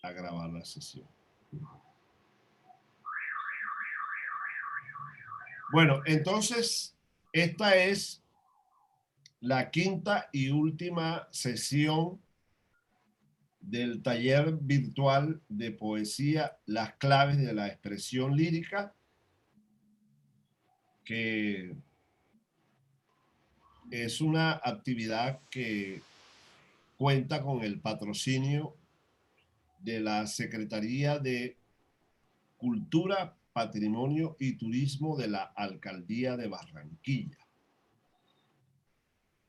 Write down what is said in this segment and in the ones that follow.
a grabar la sesión. Bueno, entonces, esta es la quinta y última sesión del taller virtual de poesía, Las claves de la expresión lírica, que es una actividad que cuenta con el patrocinio de la Secretaría de Cultura, Patrimonio y Turismo de la Alcaldía de Barranquilla.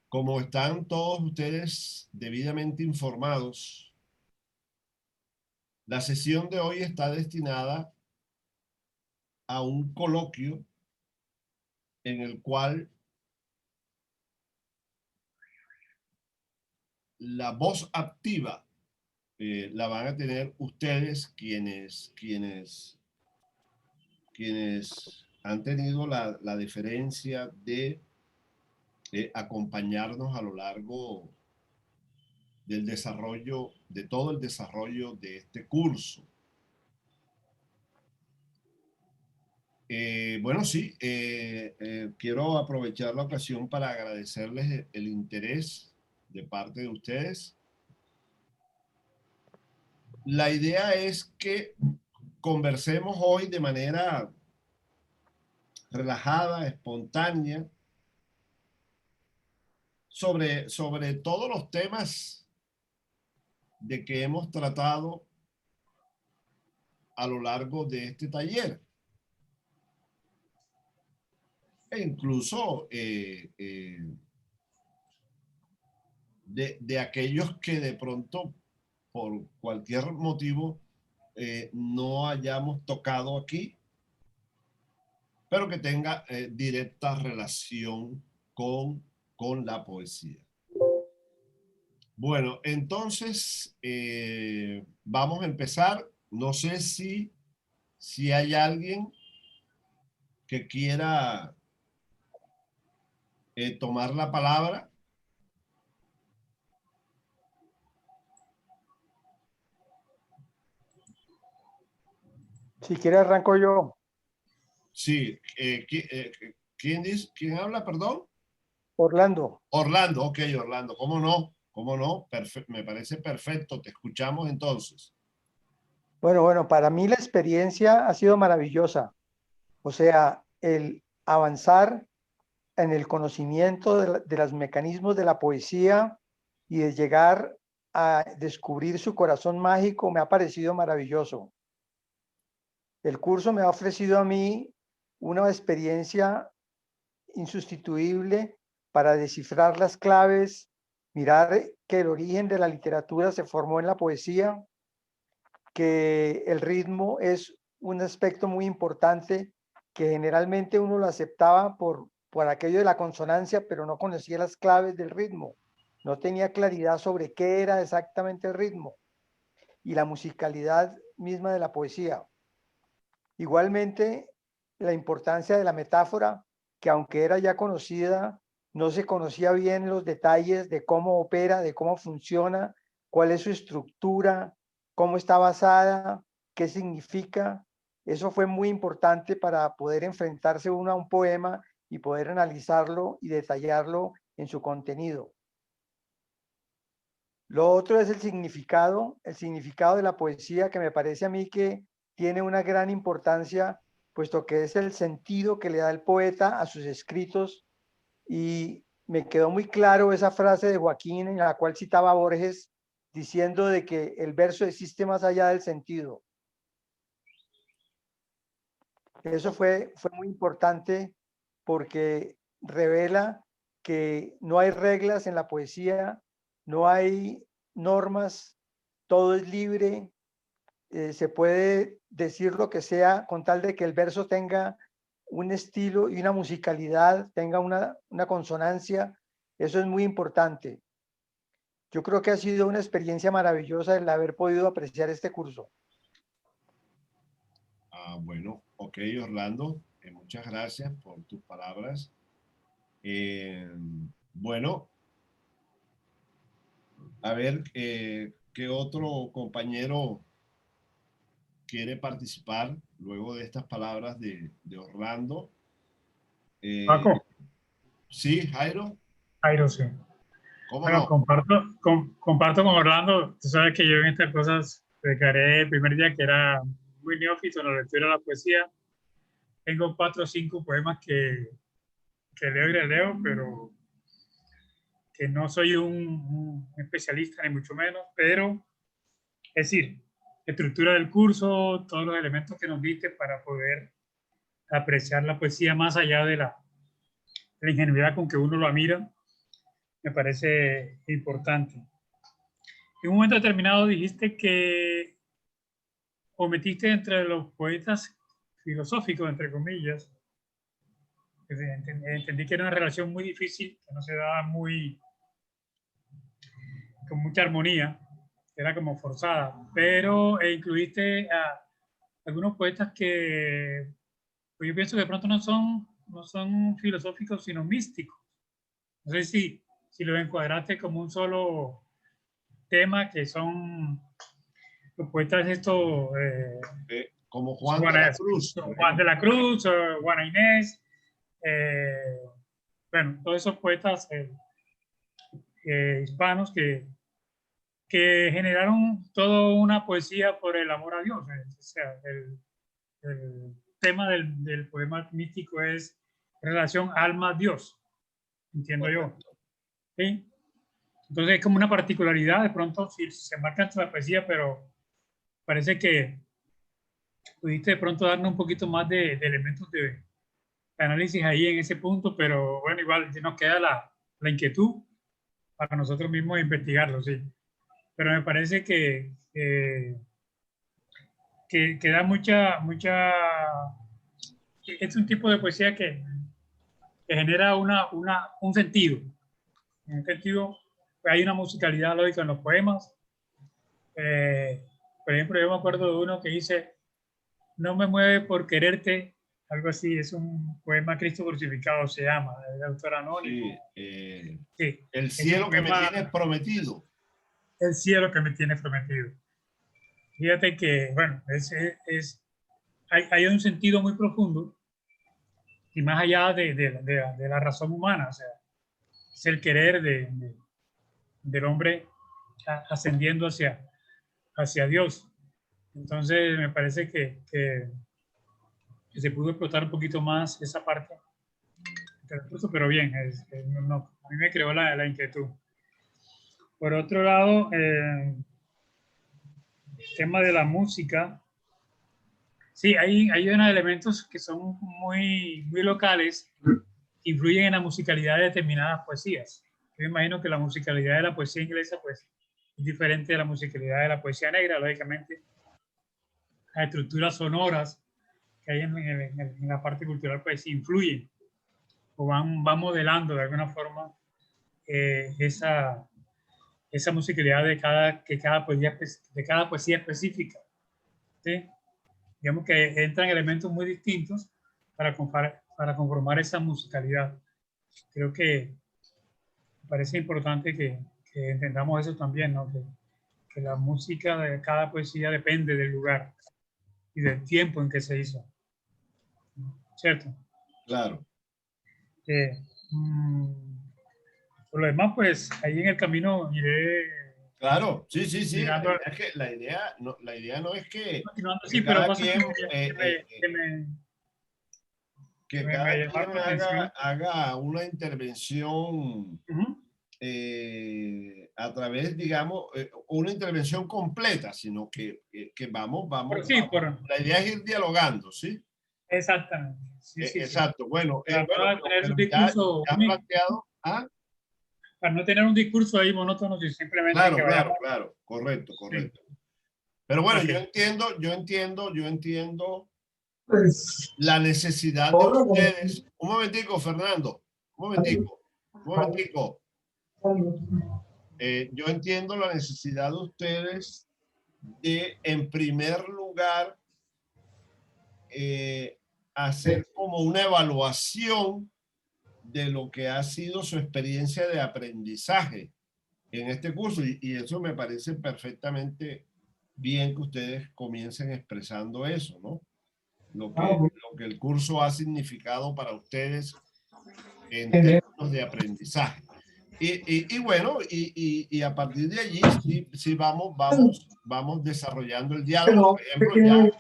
Como están todos ustedes debidamente informados, la sesión de hoy está destinada a un coloquio en el cual la voz activa la van a tener ustedes quienes han tenido la deferencia de acompañarnos a lo largo del desarrollo, de todo el desarrollo de este curso. Bueno, sí, quiero aprovechar la ocasión para agradecerles el interés de parte de ustedes. La idea es que conversemos hoy de manera relajada, espontánea, sobre todos los temas de que hemos tratado a lo largo de este taller. E incluso de aquellos que de pronto, por cualquier motivo, no hayamos tocado aquí, pero que tenga directa relación con la poesía. Bueno, entonces vamos a empezar. No sé si hay alguien que quiera tomar la palabra. Si quiere arranco yo. Sí, ¿quién habla, perdón? Orlando. Orlando, ok, Orlando, ¿cómo no? ¿Cómo no? Me parece perfecto, te escuchamos entonces. Bueno, para mí la experiencia ha sido maravillosa. O sea, el avanzar en el conocimiento de los mecanismos de la poesía y de llegar a descubrir su corazón mágico me ha parecido maravilloso. El curso me ha ofrecido a mí una experiencia insustituible para descifrar las claves, mirar que el origen de la literatura se formó en la poesía, que el ritmo es un aspecto muy importante que generalmente uno lo aceptaba por aquello de la consonancia, pero no conocía las claves del ritmo, no tenía claridad sobre qué era exactamente el ritmo y la musicalidad misma de la poesía. Igualmente, la importancia de la metáfora, que aunque era ya conocida, no se conocía bien los detalles de cómo opera, de cómo funciona, cuál es su estructura, cómo está basada, qué significa. Eso fue muy importante para poder enfrentarse uno a un poema y poder analizarlo y detallarlo en su contenido. Lo otro es el significado de la poesía, que me parece a mí que tiene una gran importancia, puesto que es el sentido que le da el poeta a sus escritos. Y me quedó muy claro esa frase de Joaquín en la cual citaba a Borges, diciendo de que el verso existe más allá del sentido. Eso fue muy importante porque revela que no hay reglas en la poesía, no hay normas, todo es libre, se puede decir lo que sea con tal de que el verso tenga un estilo y una musicalidad, tenga una consonancia. Eso es muy importante. Yo creo que ha sido una experiencia maravillosa el haber podido apreciar este curso. Bueno, ok, Orlando, muchas gracias por tus palabras. Bueno, a ver, ¿qué otro compañero quiere participar luego de estas palabras de Orlando. Paco. Sí, Jairo. Jairo, sí. ¿Cómo Bueno, no? comparto con Orlando. Tú sabes que yo en estas cosas declaré el primer día que era muy neófito en la lectura de la poesía. Tengo 4 o 5 poemas que leo y releo, pero que no soy un especialista, ni mucho menos. Pero, es decir, estructura del curso, todos los elementos que nos diste para poder apreciar la poesía más allá de la ingenuidad con que uno lo mira, me parece importante. En un momento determinado dijiste que omitiste entre los poetas filosóficos, entre comillas, entendí que era una relación muy difícil, que no se daba con mucha armonía, era como forzada, pero incluiste a algunos poetas que pues yo pienso que de pronto no son filosóficos, sino místicos. No sé si lo encuadraste como un solo tema, que son los poetas estos, Como Juan de la Cruz. Juan de la Cruz, Juana Inés, bueno, todos esos poetas hispanos que generaron toda una poesía por el amor a Dios. O sea, el tema del poema místico es relación alma-Dios, entiendo yo. ¿Sí? Entonces es como una particularidad, de pronto si se marca entre la poesía, pero parece que pudiste de pronto darnos un poquito más de elementos de análisis ahí en ese punto, pero bueno, igual nos queda la inquietud para nosotros mismos investigarlo, sí. Pero me parece que da es un tipo de poesía que genera un sentido. Un sentido, hay una musicalidad lógica en los poemas. Por ejemplo, yo me acuerdo de uno que dice, no me mueve por quererte, algo así, es un poema Cristo crucificado, se llama, el autor anónimo. Sí, Sí, el es un cielo que me poema, tienes prometido. el cielo que me tiene prometido. Fíjate que, bueno, hay un sentido muy profundo y más allá de la razón humana, o sea, es el querer del hombre ascendiendo hacia Dios. Entonces, me parece que se pudo explotar un poquito más esa parte, pero bien, no, a mí me creó la inquietud. Por otro lado, el tema de la música, sí, hay unos elementos que son muy locales, que influyen en la musicalidad de determinadas poesías. Yo me imagino que la musicalidad de la poesía inglesa pues, es diferente de la musicalidad de la poesía negra, lógicamente. Las estructuras sonoras que hay en la parte cultural pues influyen o van modelando de alguna forma esa musicalidad de cada poesía específica. ¿Sí? Digamos que entran elementos muy distintos para conformar esa musicalidad. Creo que me parece importante que entendamos eso también, ¿no? Que la música de cada poesía depende del lugar y del tiempo en que se hizo. ¿Cierto? Claro. Mm, por lo demás, pues ahí en el camino iré Claro, sí, sí, sí. La mirando, idea, es que, la idea no es continuando, sí, que pero cada cosas quien, que que me cada quien llamaron la atención. haga una intervención a través, digamos, una intervención completa, sino que vamos. Sí, La idea es ir dialogando, ¿sí? exactamente. Sí, sí, sí. Exacto. Bueno, Para no tener un ya discurso has planteado. ¿Ah? para no tener un discurso ahí monótono, sino simplemente que Claro, vayamos. claro. Correcto. Sí. Pero bueno, Okay. yo entiendo Pues, la necesidad de ustedes. Un momentico, Fernando. Un momentico. Yo entiendo la necesidad de ustedes de, en primer lugar, hacer como una evaluación de lo que ha sido su experiencia de aprendizaje en este curso y eso me parece perfectamente bien que ustedes comiencen expresando eso, ¿no? Lo que el curso ha significado para ustedes en términos de aprendizaje. Y bueno, y a partir de allí sí vamos desarrollando el diálogo. Por ejemplo, ya,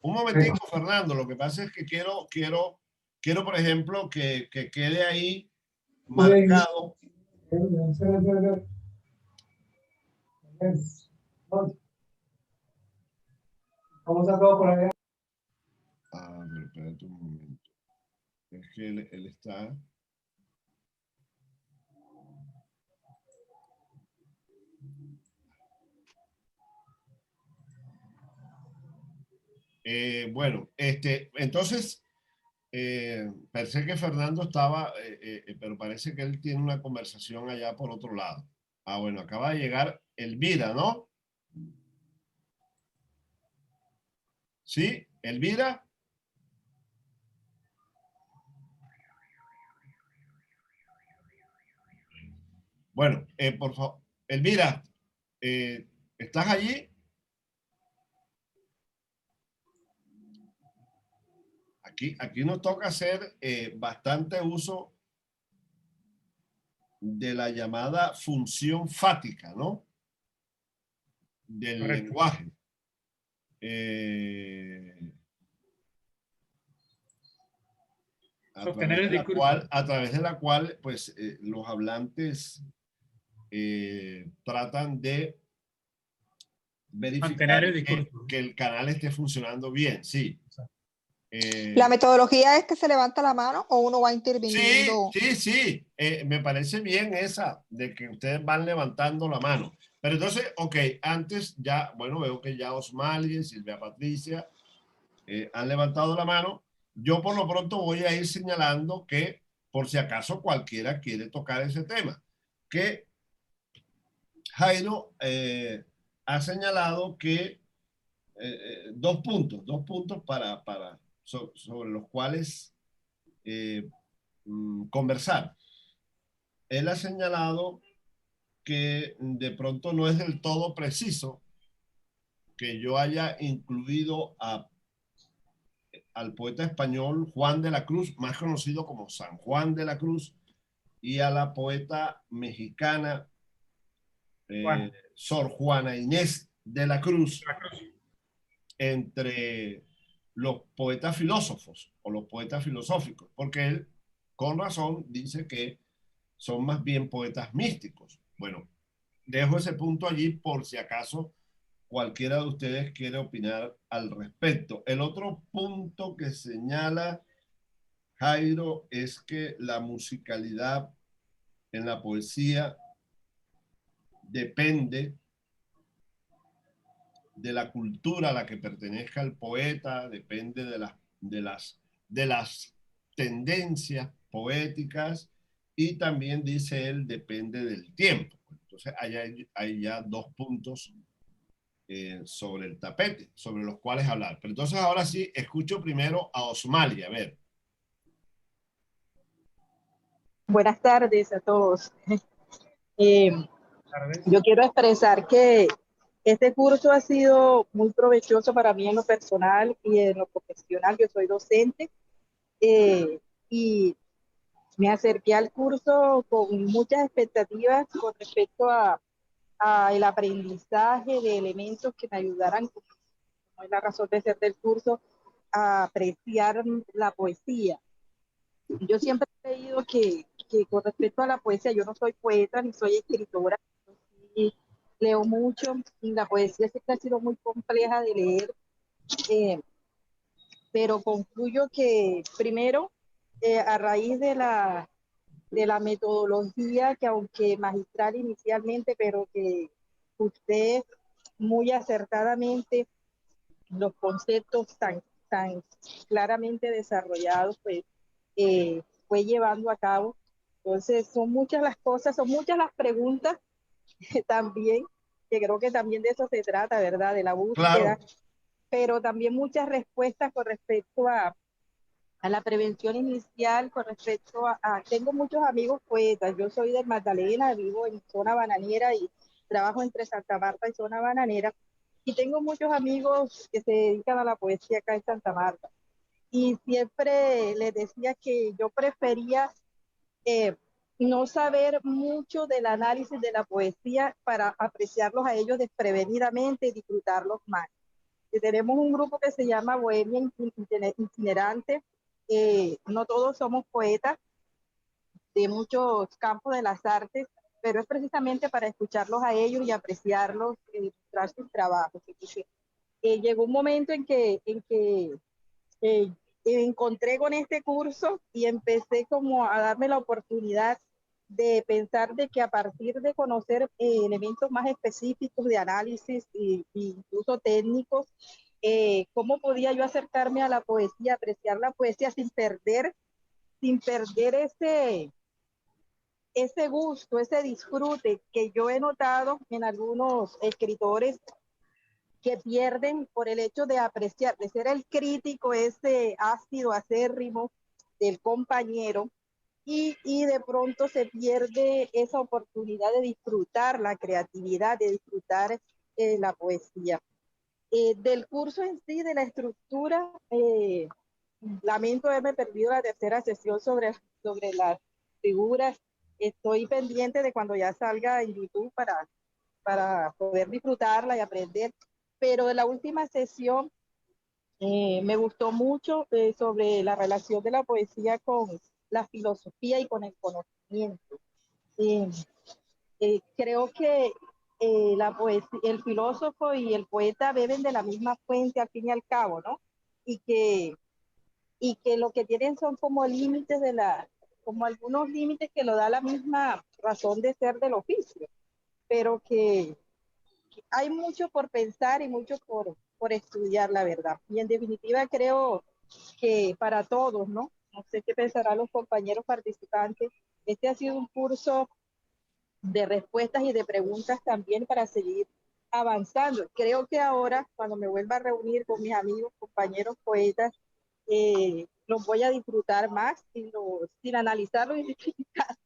un momentico, Fernando, lo que pasa es que quiero por ejemplo, que quede ahí marcado. ¿Cómo está todo por allá? A ver, espérate un momento. Es que él está... bueno, entonces, pensé que Fernando estaba, pero parece que él tiene una conversación allá por otro lado. Ah, bueno, acaba de llegar Elvira, ¿no? ¿Sí? Elvira. Bueno, por favor, Elvira, ¿estás allí? Aquí nos toca hacer bastante uso de la llamada función fática, ¿no? Del Correcto. lenguaje. Sostener el discurso. A través de la cual, pues, los hablantes tratan de verificar que el canal esté funcionando bien, sí. ¿La metodología es que se levanta la mano o uno va interviniendo? Sí. Me parece bien esa, de que ustedes van levantando la mano. Pero entonces, ok, antes ya, bueno, veo que ya Osmalia y Silvia Patricia han levantado la mano. Yo por lo pronto voy a ir señalando que, por si acaso cualquiera quiere tocar ese tema, que Jairo ha señalado que dos puntos sobre los cuales conversar. Él ha señalado que de pronto no es del todo preciso que yo haya incluido al poeta español Juan de la Cruz, más conocido como San Juan de la Cruz, y a la poeta mexicana Sor Juana Inés de la Cruz, entre los poetas filósofos o los poetas filosóficos, porque él con razón dice que son más bien poetas místicos. Bueno, dejo ese punto allí por si acaso cualquiera de ustedes quiere opinar al respecto. El otro punto que señala Jairo es que la musicalidad en la poesía depende de la cultura a la que pertenezca el poeta, depende de las tendencias poéticas y también, dice él, depende del tiempo. Entonces hay ya dos puntos sobre el tapete, sobre los cuales hablar. Pero entonces ahora sí, escucho primero a Osmalia, a ver. Buenas tardes a todos. Yo quiero expresar que este curso ha sido muy provechoso para mí en lo personal y en lo profesional. Yo soy docente y me acerqué al curso con muchas expectativas con respecto a el aprendizaje de elementos que me ayudaran, como es la razón de ser del curso, a apreciar la poesía. Yo siempre he creído que con respecto a la poesía, yo no soy poeta ni soy escritora, sí leo mucho, y la poesía siempre ha sido muy compleja de leer, pero concluyo que primero, a raíz de la metodología, que aunque magistral inicialmente, pero que usted muy acertadamente, los conceptos tan claramente desarrollados, pues fue llevando a cabo. Entonces, son muchas las cosas, son muchas las preguntas también, que creo que también de eso se trata, ¿verdad? De la búsqueda, claro. Pero también muchas respuestas con respecto a la prevención inicial, con respecto tengo muchos amigos poetas, yo soy de Magdalena, vivo en zona bananera y trabajo entre Santa Marta y zona bananera, y tengo muchos amigos que se dedican a la poesía acá en Santa Marta. Y siempre les decía que yo prefería eh, no saber mucho del análisis de la poesía para apreciarlos a ellos desprevenidamente y disfrutarlos más. Y tenemos un grupo que se llama Bohemia Itinerante. No todos somos poetas de muchos campos de las artes, pero es precisamente para escucharlos a ellos y apreciarlos y mostrar sus trabajos. Entonces, llegó un momento en que eh, encontré con este curso y empecé como a darme la oportunidad de pensar de que a partir de conocer elementos más específicos de análisis e incluso técnicos, cómo podía yo acercarme a la poesía, apreciar la poesía sin perder ese gusto, ese disfrute que yo he notado en algunos escritores que pierden por el hecho de apreciar, de ser el crítico, ese ácido acérrimo del compañero, y de pronto se pierde esa oportunidad de disfrutar la creatividad, de disfrutar la poesía. Del curso en sí, de la estructura, lamento haberme perdido la tercera sesión sobre las figuras. Estoy pendiente de cuando ya salga en YouTube para poder disfrutarla y aprender. Pero de la última sesión me gustó mucho sobre la relación de la poesía con la filosofía y con el conocimiento. Eh, Creo que la poesía, el filósofo y el poeta beben de la misma fuente al fin y al cabo, ¿no? Y que, y que lo que tienen son como límites como algunos límites que lo da la misma razón de ser del oficio, pero que hay mucho por pensar y mucho por estudiar, la verdad. Y en definitiva creo que para todos, ¿no? No sé qué pensarán los compañeros participantes. Este ha sido un curso de respuestas y de preguntas también para seguir avanzando. Creo que ahora, cuando me vuelva a reunir con mis amigos, compañeros poetas, los voy a disfrutar más sin analizarlo y criticar,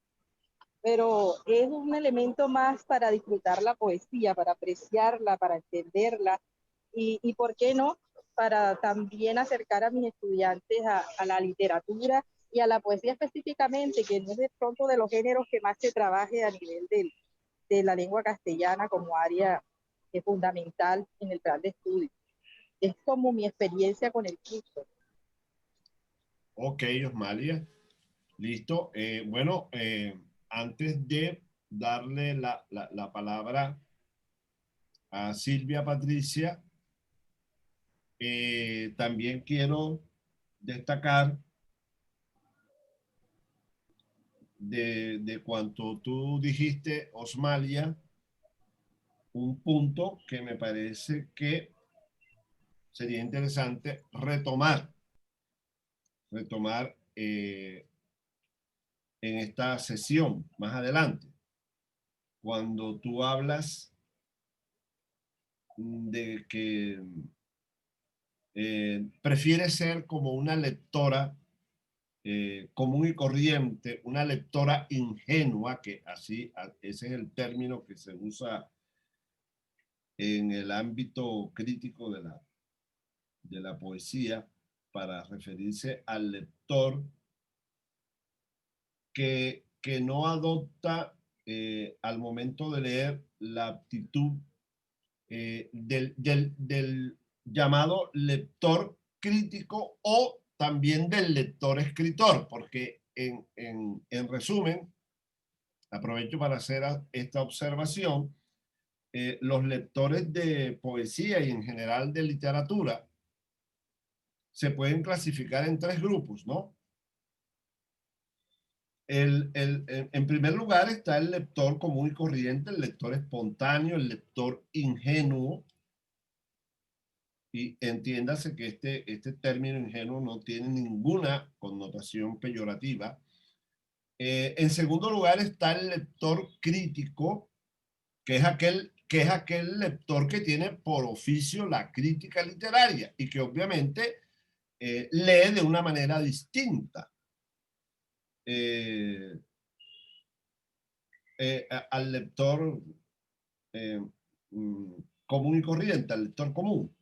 pero es un elemento más para disfrutar la poesía, para apreciarla, para entenderla y ¿por qué no? Para también acercar a mis estudiantes a la literatura y a la poesía específicamente, que no es de pronto de los géneros que más se trabaje a nivel de la lengua castellana como área fundamental en el plan de estudio. Es como mi experiencia con el curso. Ok, Osmalia. Listo. Bueno, antes de darle la palabra a Silvia Patricia, también quiero destacar de cuanto tú dijiste, Osmalia, un punto que me parece que sería interesante retomar en esta sesión más adelante, cuando tú hablas de que prefieres ser como una lectora común y corriente, una lectora ingenua, que así, ese es el término que se usa en el ámbito crítico de la poesía para referirse al lector que no adopta al momento de leer la actitud del llamado lector crítico o también del lector escritor, porque en resumen, aprovecho para hacer esta observación, los lectores de poesía y en general de literatura se pueden clasificar en tres grupos, ¿no? En primer lugar está el lector común y corriente, el lector espontáneo, el lector ingenuo, y entiéndase que este término ingenuo no tiene ninguna connotación peyorativa. En segundo lugar está el lector crítico, que es aquel lector que tiene por oficio la crítica literaria y que obviamente lee de una manera distinta al lector común y corriente, al lector común.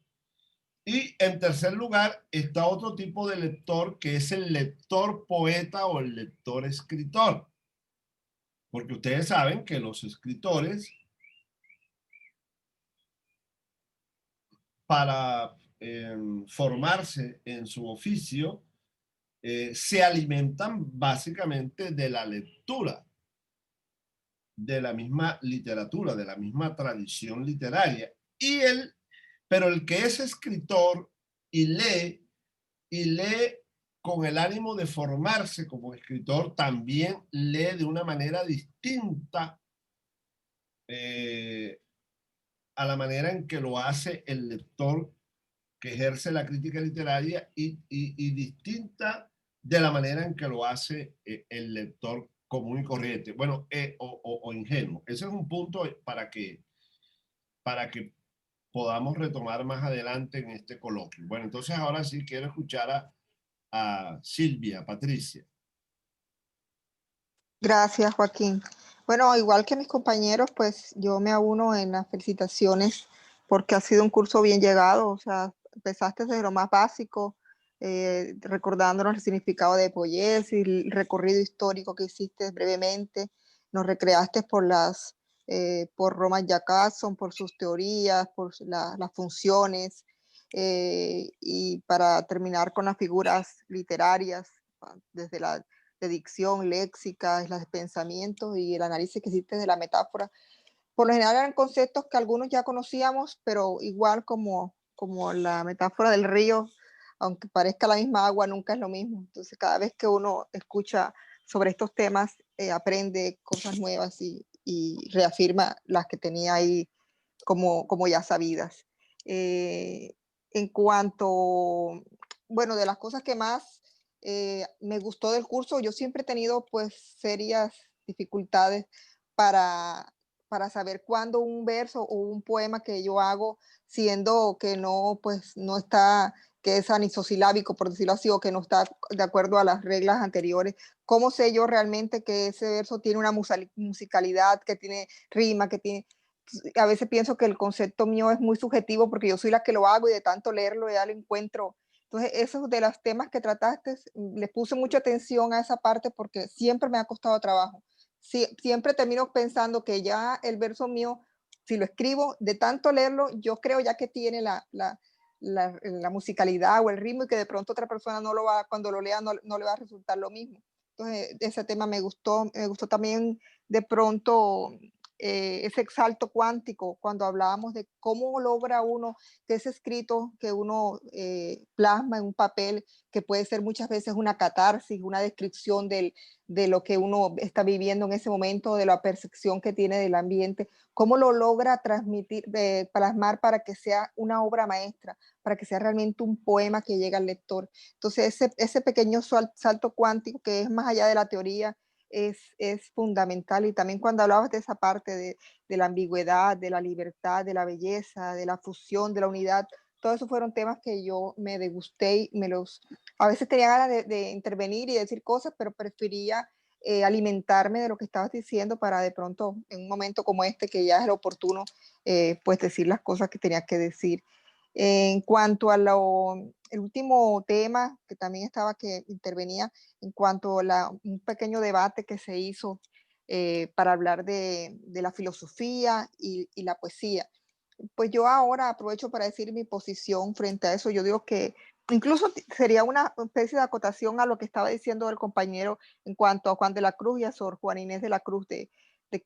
Y en tercer lugar está otro tipo de lector, que es el lector poeta o el lector escritor. Porque ustedes saben que los escritores, para formarse en su oficio, se alimentan básicamente de la lectura, de la misma literatura, de la misma tradición literaria. Pero el que es escritor y lee con el ánimo de formarse como escritor, también lee de una manera distinta a la manera en que lo hace el lector que ejerce la crítica literaria y distinta de la manera en que lo hace el lector común y corriente, bueno, o ingenuo. Ese es un punto para que podamos retomar más adelante en este coloquio. Bueno, entonces ahora sí quiero escuchar a Silvia, Patricia. Gracias, Joaquín. Bueno, igual que mis compañeros, pues yo me uno en las felicitaciones porque ha sido un curso bien llegado, o sea, empezaste desde lo más básico, recordándonos el significado de poiesis, el recorrido histórico que hiciste brevemente, nos recreaste por Roman Jacasson, por sus teorías, por las funciones, y para terminar con las figuras literarias, desde la de dicción, léxica, las de pensamiento y el análisis que hiciste de la metáfora. Por lo general eran conceptos que algunos ya conocíamos, pero igual como la metáfora del río, aunque parezca la misma agua, nunca es lo mismo. Entonces, cada vez que uno escucha sobre estos temas, aprende cosas nuevas y reafirma las que tenía ahí como ya sabidas. En cuanto, bueno, de las cosas que más me gustó del curso, yo siempre he tenido pues serias dificultades para, para saber cuándo un verso o un poema que yo hago, siendo que no, pues no está, que es anisosilábico, por decirlo así, o que no está de acuerdo a las reglas anteriores, ¿cómo sé yo realmente que ese verso tiene una musicalidad, que tiene rima, que tiene... A veces pienso que el concepto mío es muy subjetivo porque yo soy la que lo hago y de tanto leerlo ya lo encuentro. Entonces, esos de los temas que trataste, le puse mucha atención a esa parte porque siempre me ha costado trabajo. Siempre termino pensando que ya el verso mío, si lo escribo, de tanto leerlo, yo creo ya que tiene la musicalidad o el ritmo y que de pronto otra persona no lo va, cuando lo lea no le va a resultar lo mismo. Entonces, ese tema me gustó también de pronto ese salto cuántico cuando hablábamos de cómo logra uno que ese escrito que uno plasma en un papel, que puede ser muchas veces una catarsis, una descripción de lo que uno está viviendo en ese momento, de la percepción que tiene del ambiente, cómo lo logra transmitir, plasmar para que sea una obra maestra, para que sea realmente un poema que llega al lector. Entonces, ese pequeño salto cuántico que es más allá de la teoría, es fundamental. Y también cuando hablabas de esa parte de la ambigüedad, de la libertad, de la belleza, de la fusión, de la unidad, todos esos fueron temas que yo me degusté y a veces tenía ganas de intervenir y decir cosas, pero prefería alimentarme de lo que estabas diciendo para de pronto, en un momento como este, que ya es lo oportuno, pues decir las cosas que tenía que decir. En cuanto a el último tema que también estaba que intervenía, en cuanto a un pequeño debate que se hizo para hablar de la filosofía y la poesía. Pues yo ahora aprovecho para decir mi posición frente a eso. Yo digo que incluso sería una especie de acotación a lo que estaba diciendo el compañero en cuanto a Juan de la Cruz y a Sor Juana Inés de la Cruz, de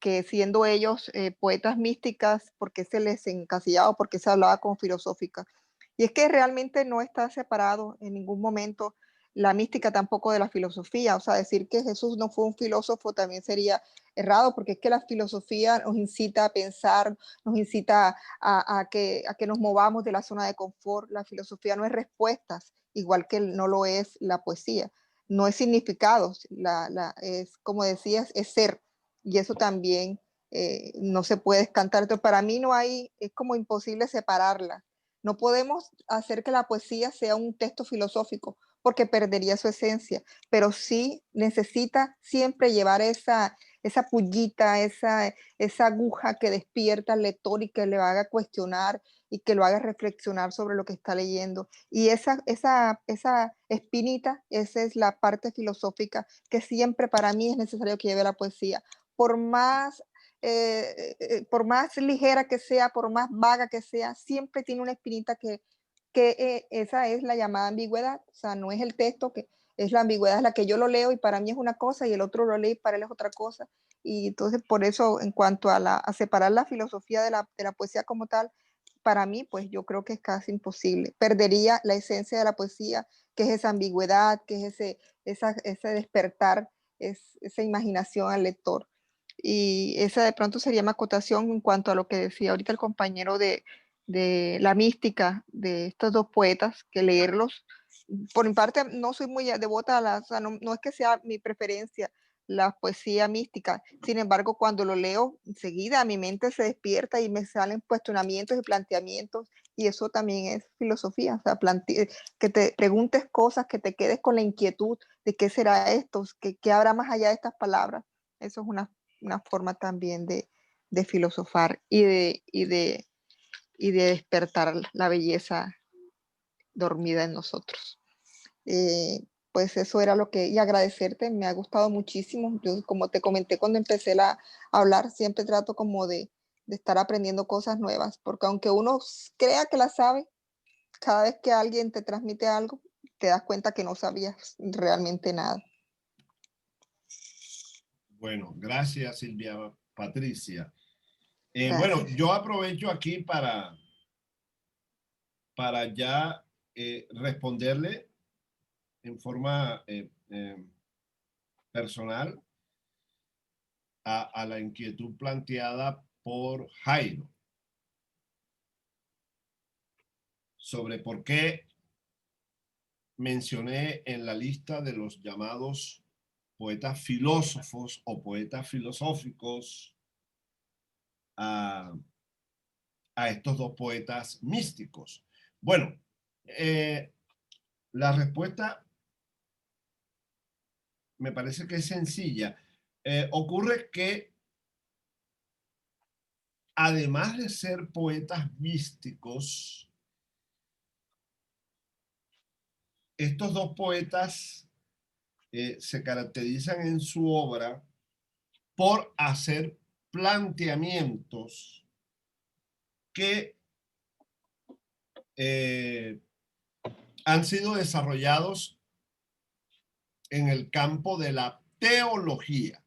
que siendo ellos poetas místicas, ¿por qué se les encasillaba? ¿Por qué se hablaba como filosófica? Y es que realmente no está separado en ningún momento la mística tampoco de la filosofía. O sea, decir que Jesús no fue un filósofo también sería errado, porque es que la filosofía nos incita a pensar, nos incita a que nos movamos de la zona de confort. La filosofía no es respuestas, igual que no lo es la poesía. No es significados, es como decías, es ser. Y eso también no se puede descantar. Entonces, para mí no hay, es como imposible separarla. No podemos hacer que la poesía sea un texto filosófico porque perdería su esencia, pero sí necesita siempre llevar esa esa pullita, esa aguja que despierta al lector y que le haga cuestionar y que lo haga reflexionar sobre lo que está leyendo. Y esa espinita, esa es la parte filosófica que siempre para mí es necesario que lleve la poesía. Por más ligera que sea, por más vaga que sea, siempre tiene una espinita que esa es la llamada ambigüedad. O sea, no es el texto, que es la ambigüedad, es la que yo lo leo y para mí es una cosa y el otro lo lee y para él es otra cosa. Y entonces por eso, en cuanto a separar la filosofía de la poesía como tal, para mí, pues yo creo que es casi imposible. Perdería la esencia de la poesía, que es esa ambigüedad, que es ese despertar, esa imaginación al lector. Y esa de pronto sería mi acotación en cuanto a lo que decía ahorita el compañero de la mística de estos dos poetas, que leerlos. Por mi parte, no soy muy devota o sea, no es que sea mi preferencia la poesía mística. Sin embargo, cuando lo leo, enseguida mi mente se despierta y me salen cuestionamientos y planteamientos, y eso también es filosofía. O sea, que te preguntes cosas, que te quedes con la inquietud de qué será esto, qué habrá más allá de estas palabras. Eso es una forma también de filosofar y de despertar la belleza dormida en nosotros. Pues eso era lo que, y agradecerte, me ha gustado muchísimo. Yo, como te comenté cuando empecé a hablar, siempre trato como de estar aprendiendo cosas nuevas, porque aunque uno crea que la sabe, cada vez que alguien te transmite algo, te das cuenta que no sabías realmente nada. Bueno, gracias Silvia Patricia. Bueno, Gracias. yo aprovecho aquí para ya responderle en forma personal a la inquietud planteada por Jairo sobre por qué mencioné en la lista de los llamados poetas filósofos o poetas filosóficos a estos dos poetas místicos. Bueno, la respuesta me parece que es sencilla. Ocurre que además de ser poetas místicos, estos dos poetas se caracterizan en su obra por hacer planteamientos que han sido desarrollados en el campo de la teología,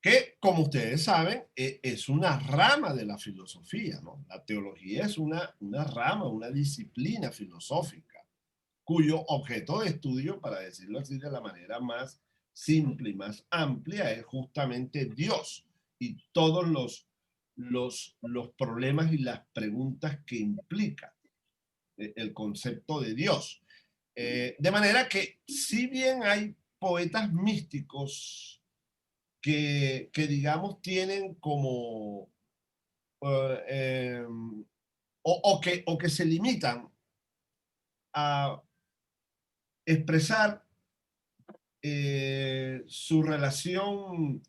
que, como ustedes saben, es una rama de la filosofía, ¿no? La teología es una rama, una disciplina filosófica, cuyo objeto de estudio, para decirlo así de la manera más simple y más amplia, es justamente Dios y todos los problemas y las preguntas que implica el concepto de Dios. De manera que, si bien hay poetas místicos que digamos tienen como o que se limitan a expresar su relación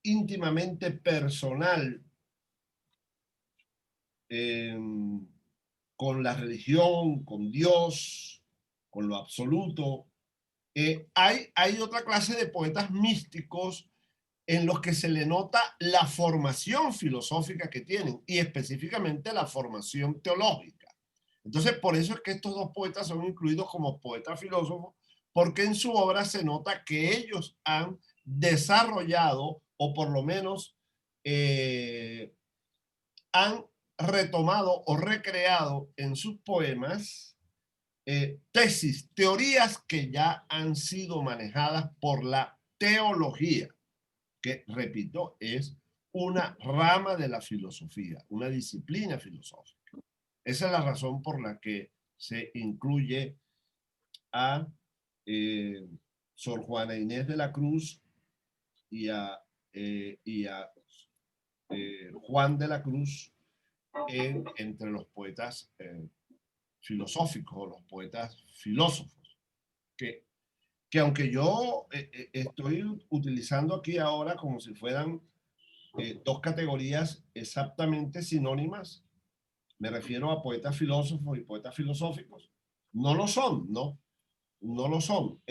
íntimamente personal con la religión, con Dios, con lo absoluto. Hay otra clase de poetas místicos en los que se le nota la formación filosófica que tienen y específicamente la formación teológica. Entonces, por eso es que estos dos poetas son incluidos como poetas filósofos, porque en su obra se nota que ellos han desarrollado o por lo menos han retomado o recreado en sus poemas tesis, teorías que ya han sido manejadas por la teología, que, repito, es una rama de la filosofía, una disciplina filosófica. Esa es la razón por la que se incluye a Sor Juana Inés de la Cruz y a Juan de la Cruz entre los poetas filosóficos o los poetas filósofos, que que aunque yo estoy utilizando aquí ahora como si fueran dos categorías exactamente sinónimas, me refiero a poetas filósofos y poetas filosóficos, no lo son, ¿no? No lo son.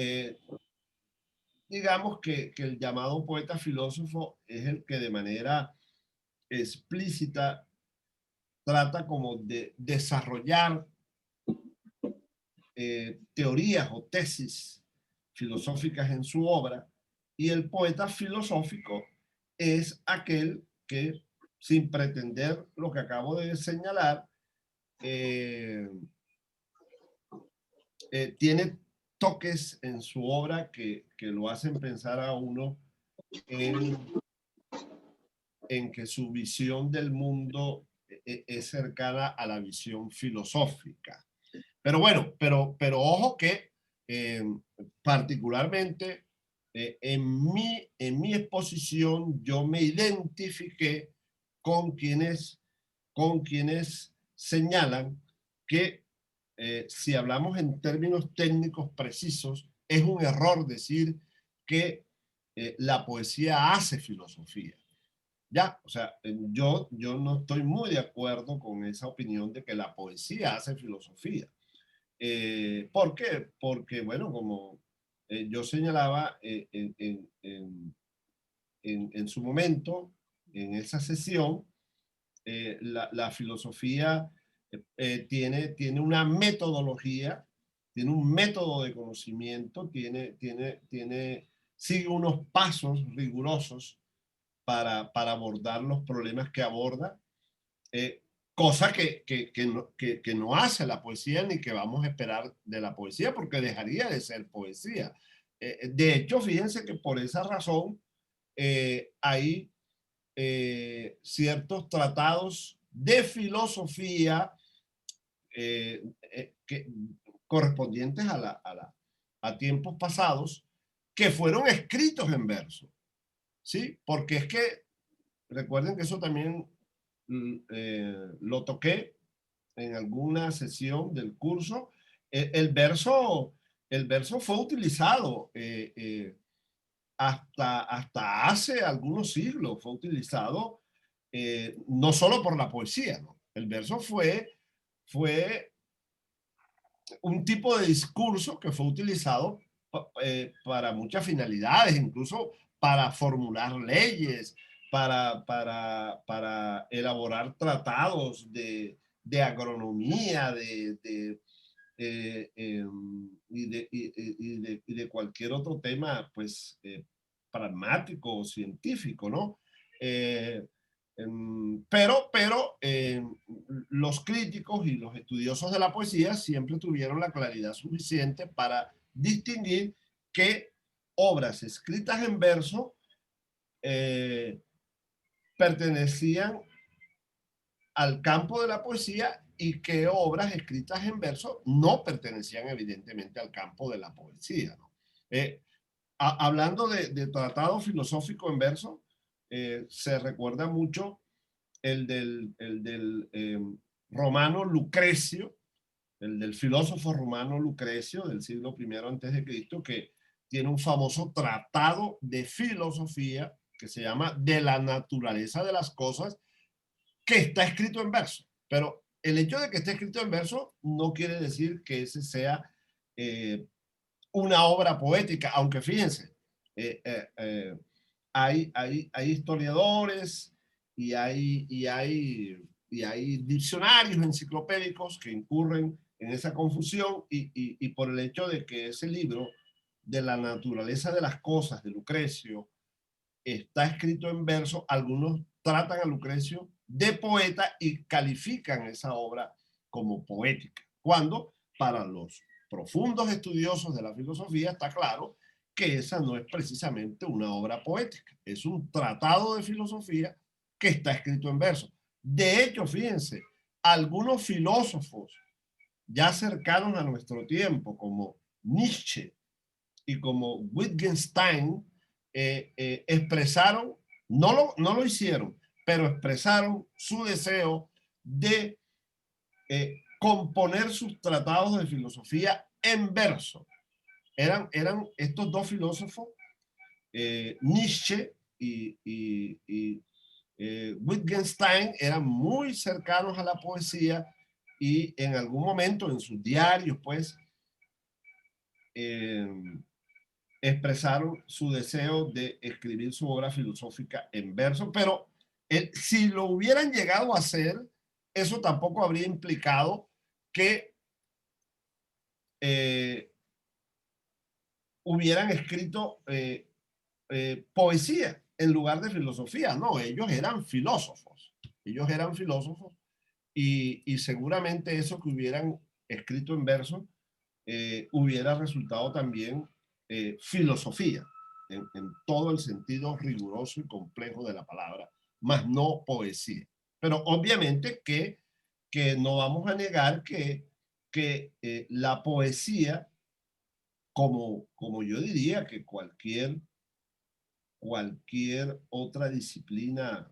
Digamos que el llamado poeta filósofo es el que de manera explícita trata como de desarrollar teorías o tesis filosóficas en su obra, y el poeta filosófico es aquel que, sin pretender lo que acabo de señalar, tiene toques en su obra que lo hacen pensar a uno en que su visión del mundo es cercana a la visión filosófica. Pero bueno, pero ojo que particularmente en mi exposición yo me identifiqué con quienes señalan que si hablamos en términos técnicos precisos, es un error decir que la poesía hace filosofía. Ya, o sea, yo no estoy muy de acuerdo con esa opinión de que la poesía hace filosofía. ¿Por qué? Porque, bueno, como yo señalaba en su momento, en esa sesión, la filosofía tiene una metodología, tiene un método de conocimiento, sigue unos pasos rigurosos para abordar los problemas que aborda, cosa que no hace la poesía ni que vamos a esperar de la poesía, porque dejaría de ser poesía. De hecho, fíjense que por esa razón hay ciertos tratados de filosofía correspondientes a tiempos pasados que fueron escritos en verso, ¿sí? Porque es que, recuerden que eso también lo toqué en alguna sesión del curso. El verso fue utilizado hasta hace algunos siglos, fue utilizado no solo por la poesía, ¿no? El verso fue un tipo de discurso que fue utilizado para muchas finalidades, incluso para formular leyes, para elaborar tratados de agronomía, y de cualquier otro tema, pues, pragmático o científico, ¿no? Pero los críticos y los estudiosos de la poesía siempre tuvieron la claridad suficiente para distinguir que obras escritas en verso pertenecían al campo de la poesía y que obras escritas en verso no pertenecían evidentemente al campo de la poesía, ¿no? Hablando de tratado filosófico en verso, se recuerda mucho el del romano Lucrecio, el del filósofo romano Lucrecio del siglo I antes de Cristo, que tiene un famoso tratado de filosofía que se llama De la naturaleza de las cosas, que está escrito en verso. Pero el hecho de que esté escrito en verso no quiere decir que ese sea una obra poética, aunque fíjense, hay historiadores y hay diccionarios enciclopédicos que incurren en esa confusión, y por el hecho de que ese libro de la naturaleza de las cosas de Lucrecio está escrito en verso, algunos tratan a Lucrecio de poeta y califican esa obra como poética, cuando para los profundos estudiosos de la filosofía está claro que esa no es precisamente una obra poética, es un tratado de filosofía que está escrito en verso. De hecho, fíjense, algunos filósofos ya cercanos a nuestro tiempo, como Nietzsche y como Wittgenstein, expresaron, no lo hicieron, pero expresaron su deseo de componer sus tratados de filosofía en verso. eran estos dos filósofos, Nietzsche y Wittgenstein, eran muy cercanos a la poesía y en algún momento en sus diarios, pues, expresaron su deseo de escribir su obra filosófica en verso, pero si lo hubieran llegado a hacer, eso tampoco habría implicado que hubieran escrito poesía en lugar de filosofía. No, ellos eran filósofos. Ellos eran filósofos y seguramente eso que hubieran escrito en verso hubiera resultado también filosofía en todo el sentido riguroso y complejo de la palabra, más no poesía. Pero obviamente que no vamos a negar que la poesía, como yo diría que cualquier otra disciplina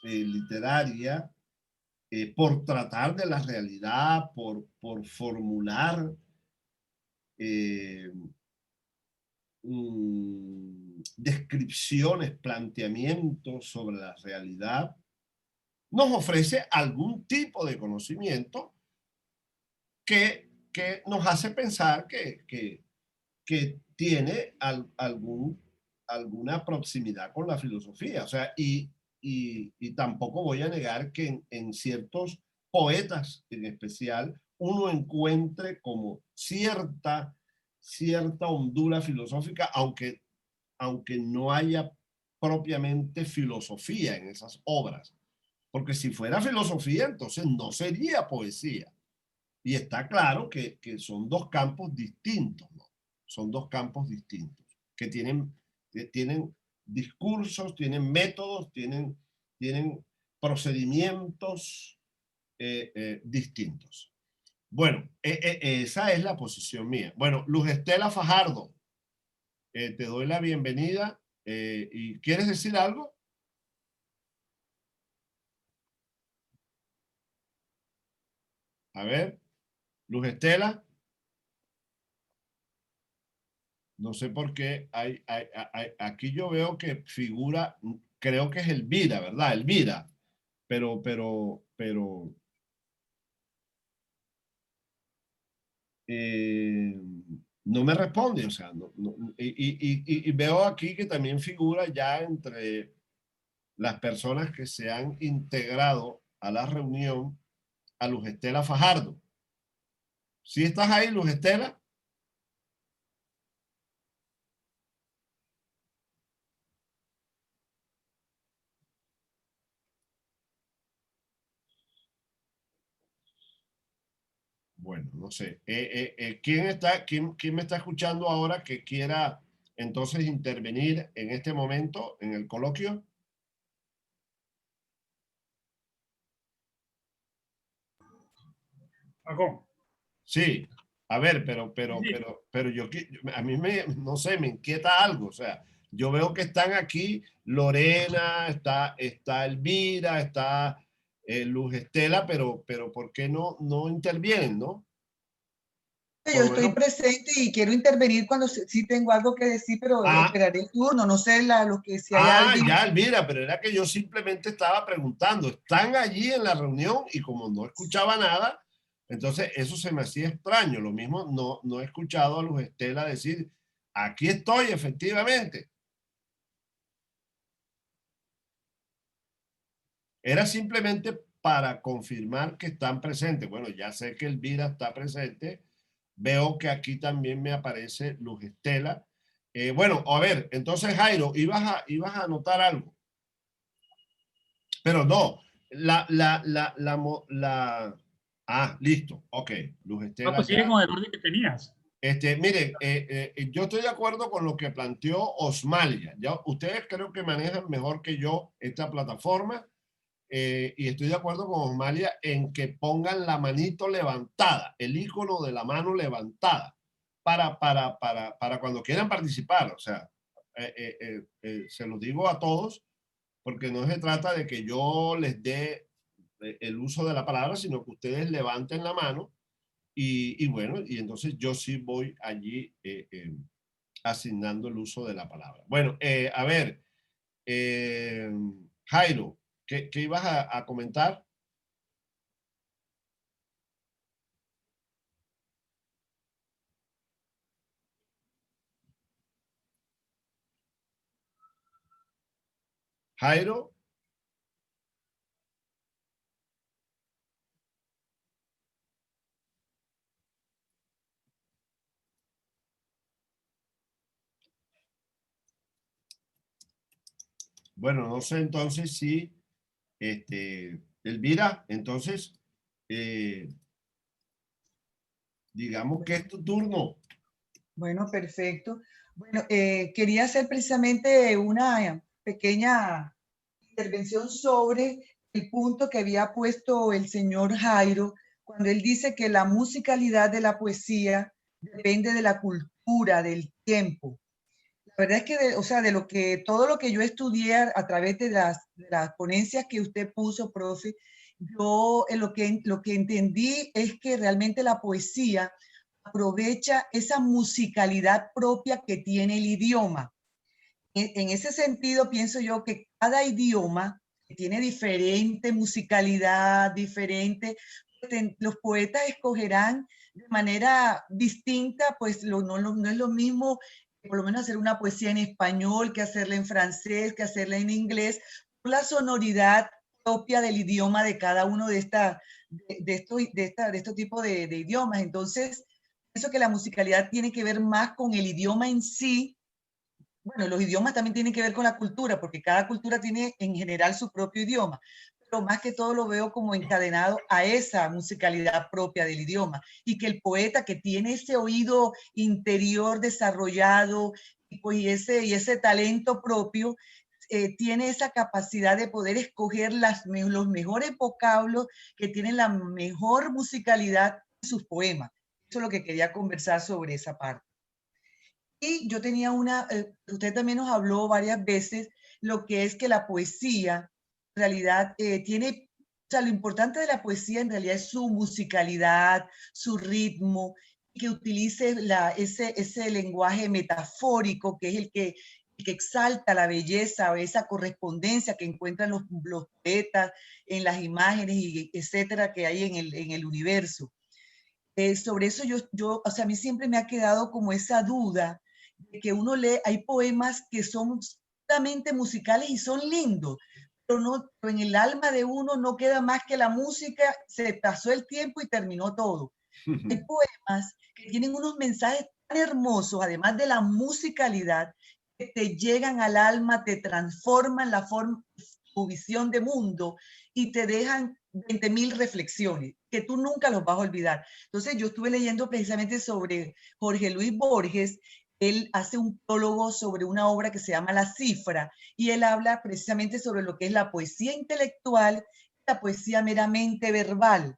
literaria, por tratar de la realidad, por formular descripciones, planteamientos sobre la realidad, nos ofrece algún tipo de conocimiento que nos hace pensar que tiene alguna proximidad con la filosofía. O sea, y tampoco voy a negar que en ciertos poetas en especial uno encuentre como cierta hondura filosófica, aunque no haya propiamente filosofía en esas obras. Porque si fuera filosofía, entonces no sería poesía. Y está claro que son dos campos distintos, ¿no? Son dos campos distintos, que tienen discursos, tienen métodos, tienen procedimientos distintos. Bueno, esa es la posición mía. Bueno, Luz Estela Fajardo, te doy la bienvenida. ¿Y quieres decir algo? A ver, Luz Estela. No sé por qué aquí yo veo que figura, creo que es Elvira, ¿verdad? Elvira. Pero no me responde, o sea, y veo aquí que también figura ya entre las personas que se han integrado a la reunión a Luz Estela Fajardo. ¿Sí estás ahí, Luz Estela? Bueno, no sé. ¿Quién me está escuchando ahora que quiera entonces intervenir en este momento en el coloquio? Paco. Sí. A ver, Sí. a mí no sé, me inquieta algo. O sea, yo veo que están aquí Lorena, está Elvira, está Luz Estela, pero ¿por qué no intervienen, no? Por Yo lo estoy menos. presente y quiero intervenir cuando sí tengo algo que decir, pero esperaré el turno. No sé lo que si hay alguien. Ya, Elvira, pero era que yo simplemente estaba preguntando. Están allí en la reunión y como no escuchaba nada, entonces eso se me hacía extraño. Lo mismo no he escuchado a Luz Estela decir, aquí estoy efectivamente. Era simplemente para confirmar que están presentes. Bueno, ya sé que Elvira está presente. Veo que aquí también me aparece Luz Estela. Bueno, a ver, entonces Jairo, ibas a anotar algo. Pero no, listo, ok, Luz Estela Paco, sigue ya. con el orden que tenías. Miren, yo estoy de acuerdo con lo que planteó Osmalia. Ya, ustedes creo que manejan mejor que yo esta plataforma y estoy de acuerdo con Osmalia en que pongan la manito levantada, el icono de la mano levantada para cuando quieran participar. O sea, se lo digo a todos porque no se trata de que yo les dé el uso de la palabra, sino que ustedes levanten la mano Y bueno, y entonces yo sí voy allí asignando el uso de la palabra. Bueno, a ver, Jairo, ¿qué ibas a comentar? Jairo. Bueno, no sé entonces si, Elvira, entonces, digamos que es tu turno. Bueno, perfecto. Bueno, quería hacer precisamente una pequeña intervención sobre el punto que había puesto el señor Jairo cuando él dice que la musicalidad de la poesía depende de la cultura, del tiempo. La verdad es que, o sea, de lo que, todo lo que yo estudié a través de las ponencias que usted puso, profe, yo lo que entendí es que realmente la poesía aprovecha esa musicalidad propia que tiene el idioma. En ese sentido, pienso yo que cada idioma tiene diferente musicalidad, diferente. Los poetas escogerán de manera distinta, pues no es lo mismo, por lo menos hacer una poesía en español que hacerla en francés, que hacerla en inglés, por la sonoridad propia del idioma de cada uno de estos tipos de idiomas. Entonces, pienso que la musicalidad tiene que ver más con el idioma en sí. Bueno, los idiomas también tienen que ver con la cultura, porque cada cultura tiene en general su propio idioma, pero más que todo lo veo como encadenado a esa musicalidad propia del idioma, y que el poeta que tiene ese oído interior desarrollado y ese talento propio, tiene esa capacidad de poder escoger los mejores vocablos que tienen la mejor musicalidad en sus poemas. Eso es lo que quería conversar sobre esa parte. Y yo tenía usted también nos habló varias veces lo que es que la poesía en realidad tiene, o sea, lo importante de la poesía en realidad es su musicalidad, su ritmo, que utilice ese lenguaje metafórico que es el que exalta la belleza o esa correspondencia que encuentran los poetas en las imágenes y etcétera que hay en el universo. Sobre eso o sea, a mí siempre me ha quedado como esa duda de que uno lee, hay poemas que son solamente musicales y son lindos, pero en el alma de uno no queda más que la música, se pasó el tiempo y terminó todo. Hay poemas que tienen unos mensajes tan hermosos, además de la musicalidad, que te llegan al alma, te transforman tu visión de mundo y te dejan 20.000 reflexiones que tú nunca los vas a olvidar. Entonces yo estuve leyendo precisamente sobre Jorge Luis Borges. Él hace un prólogo sobre una obra que se llama La Cifra y él habla precisamente sobre lo que es la poesía intelectual y la poesía meramente verbal.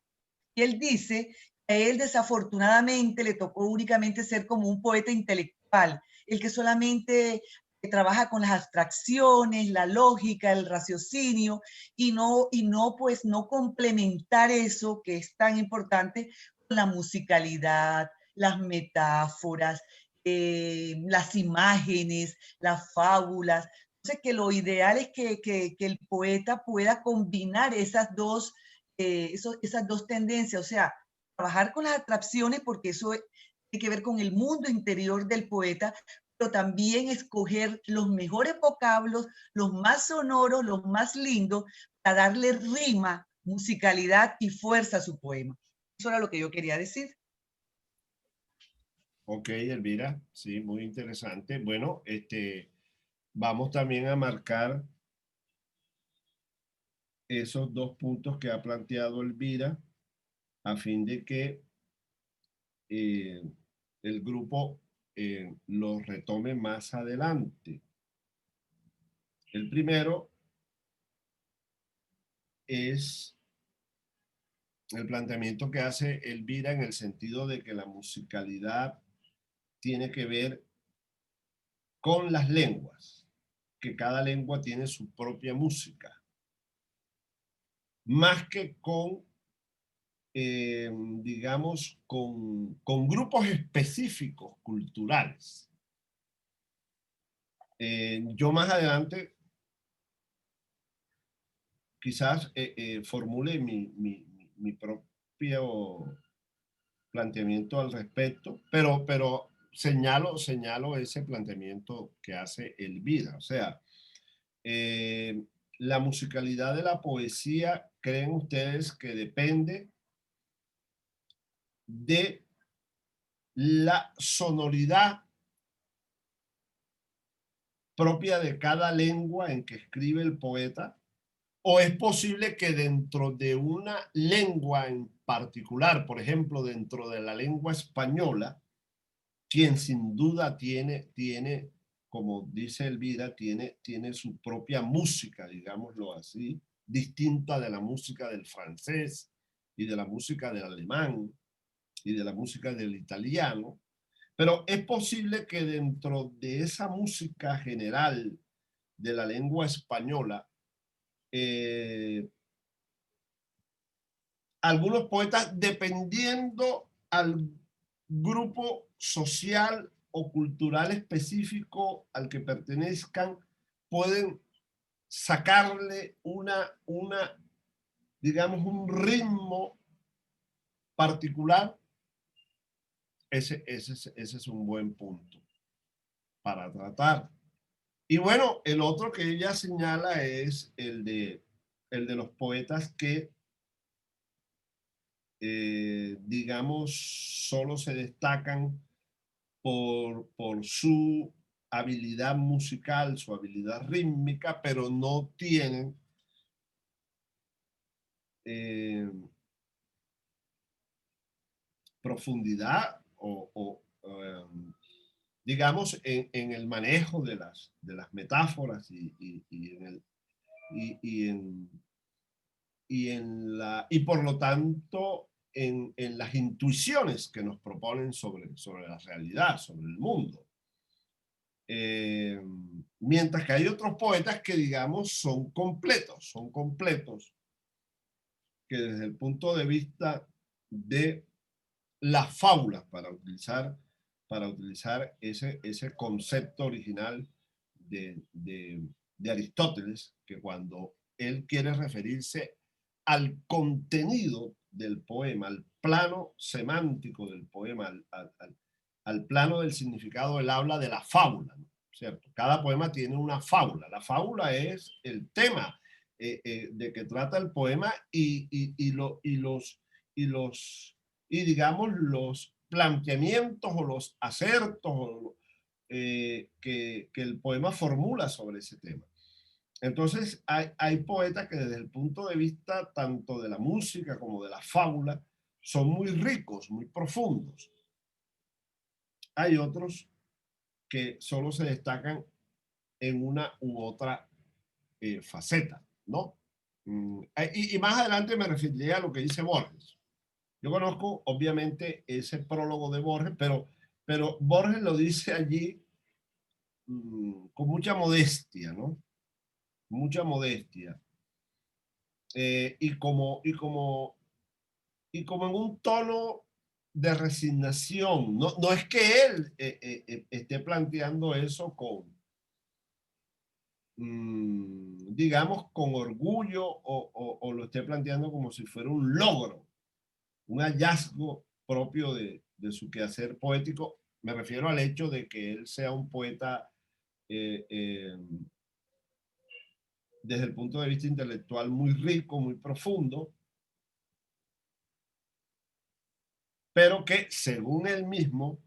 Y él dice que a él desafortunadamente le tocó únicamente ser como un poeta intelectual, el que solamente trabaja con las abstracciones, la lógica, el raciocinio, pues no complementar eso que es tan importante con la musicalidad, las metáforas, las imágenes, las fábulas. Entonces, que lo ideal es que el poeta pueda combinar esas dos tendencias, o sea, trabajar con las atracciones porque eso tiene que ver con el mundo interior del poeta, pero también escoger los mejores vocablos, los más sonoros, los más lindos, para darle rima, musicalidad y fuerza a su poema. Eso era lo que yo quería decir. Ok, Elvira, sí, muy interesante. Bueno, vamos también a marcar esos dos puntos que ha planteado Elvira a fin de que el grupo los retome más adelante. El primero es el planteamiento que hace Elvira en el sentido de que la musicalidad tiene que ver con las lenguas, que cada lengua tiene su propia música, más que con digamos, con grupos específicos culturales. Yo más adelante quizás formule mi propio planteamiento al respecto, pero señalo ese planteamiento que hace Elvira. O sea, la musicalidad de la poesía, ¿creen ustedes que depende de la sonoridad propia de cada lengua en que escribe el poeta? ¿O es posible que dentro de una lengua en particular, por ejemplo, dentro de la lengua española, quien sin duda tiene, como dice Elvira, tiene su propia música, digámoslo así, distinta de la música del francés y de la música del alemán y de la música del italiano? Pero es posible que dentro de esa música general de la lengua española, algunos poetas, dependiendo al grupo social o cultural específico al que pertenezcan, pueden sacarle digamos, un ritmo particular. Ese es un buen punto para tratar. Y bueno, el otro que ella señala es el de los poetas que, digamos, solo se destacan por su habilidad musical, su habilidad rítmica, pero no tienen profundidad o digamos, en el manejo de las metáforas y por lo tanto en las intuiciones que nos proponen sobre la realidad, sobre el mundo. Mientras que hay otros poetas que, digamos, son completos, que desde el punto de vista de las fábulas, para utilizar ese concepto original de Aristóteles, que cuando él quiere referirse al contenido del poema, al plano semántico del poema, al plano del significado, él habla de la fábula, ¿no? ¿Cierto? Cada poema tiene una fábula. La fábula es el tema de que trata el poema y digamos los planteamientos o los acertos que el poema formula sobre ese tema. Entonces hay poetas que desde el punto de vista tanto de la música como de la fábula son muy ricos, muy profundos. Hay otros que solo se destacan en una u otra faceta, ¿no? Y más adelante me referiré a lo que dice Borges. Yo conozco, obviamente, ese prólogo de Borges, pero Borges lo dice allí con mucha modestia, ¿no? Mucha modestia. Y como en un tono de resignación. No es que él esté planteando eso digamos, con orgullo o lo esté planteando como si fuera un logro, un hallazgo propio de su quehacer poético. Me refiero al hecho de que él sea un poeta desde el punto de vista intelectual muy rico, muy profundo, pero que según él mismo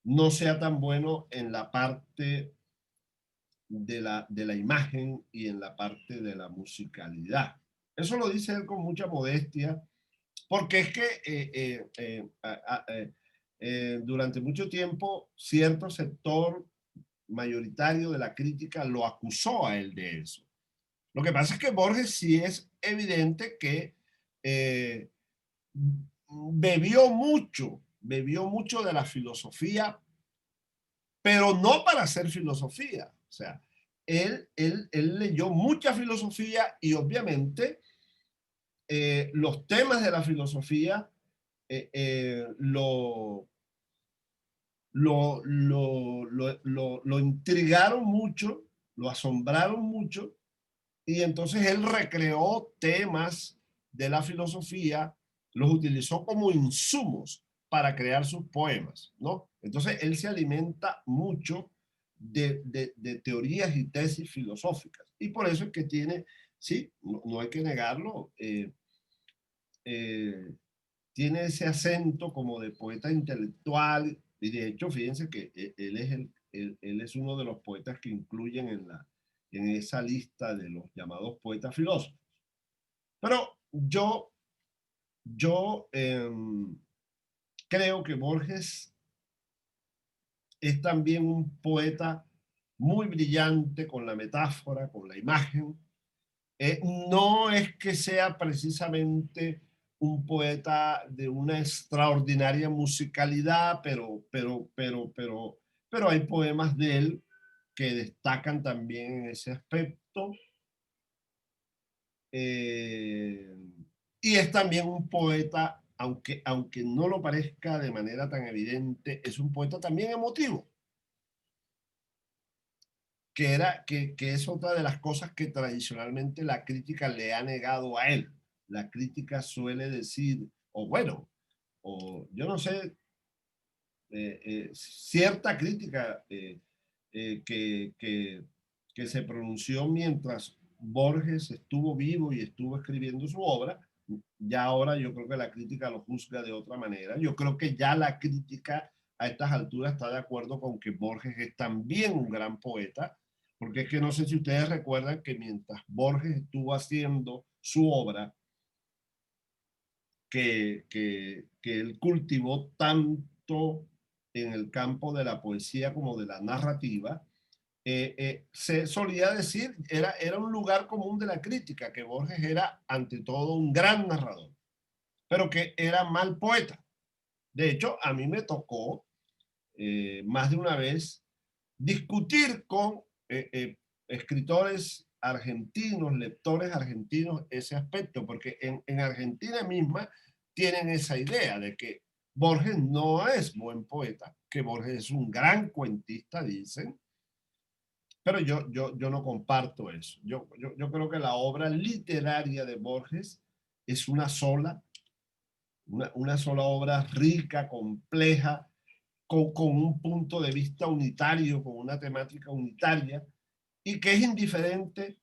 no sea tan bueno en la parte de la imagen y en la parte de la musicalidad. Eso lo dice él con mucha modestia, porque es que durante mucho tiempo cierto sector mayoritario de la crítica lo acusó a él de eso. Lo que pasa es que Borges sí es evidente que bebió mucho de la filosofía, pero no para hacer filosofía. O sea, él leyó mucha filosofía y obviamente los temas de la filosofía lo intrigaron mucho, lo asombraron mucho, y entonces él recreó temas de la filosofía, los utilizó como insumos para crear sus poemas, ¿no? Entonces él se alimenta mucho de teorías y tesis filosóficas, y por eso es que tiene, sí, no hay que negarlo, tiene ese acento como de poeta intelectual, y de hecho, fíjense que él es uno de los poetas que incluyen en esa lista de los llamados poetas filósofos. Pero yo creo que Borges es también un poeta muy brillante con la metáfora, con la imagen. No es que sea precisamente un poeta de una extraordinaria musicalidad, pero hay poemas de él que destacan también en ese aspecto. Y es también un poeta, aunque no lo parezca de manera tan evidente, es un poeta también emotivo. Que es otra de las cosas que tradicionalmente la crítica le ha negado a él. La crítica suele decir, o bueno, o yo no sé, cierta crítica que se pronunció mientras Borges estuvo vivo y estuvo escribiendo su obra, ya ahora yo creo que la crítica lo juzga de otra manera. Yo creo que ya la crítica a estas alturas está de acuerdo con que Borges es también un gran poeta, porque es que no sé si ustedes recuerdan que mientras Borges estuvo haciendo su obra, que él cultivó tanto en el campo de la poesía como de la narrativa, se solía decir, era un lugar común de la crítica, que Borges era ante todo un gran narrador, pero que era mal poeta. De hecho, a mí me tocó más de una vez discutir con escritores argentinos, lectores argentinos, ese aspecto, porque en Argentina misma tienen esa idea de que Borges no es buen poeta, que Borges es un gran cuentista, dicen, pero yo no comparto eso. Yo creo que la obra literaria de Borges es una sola obra rica, compleja, con un punto de vista unitario, con una temática unitaria, y que es indiferente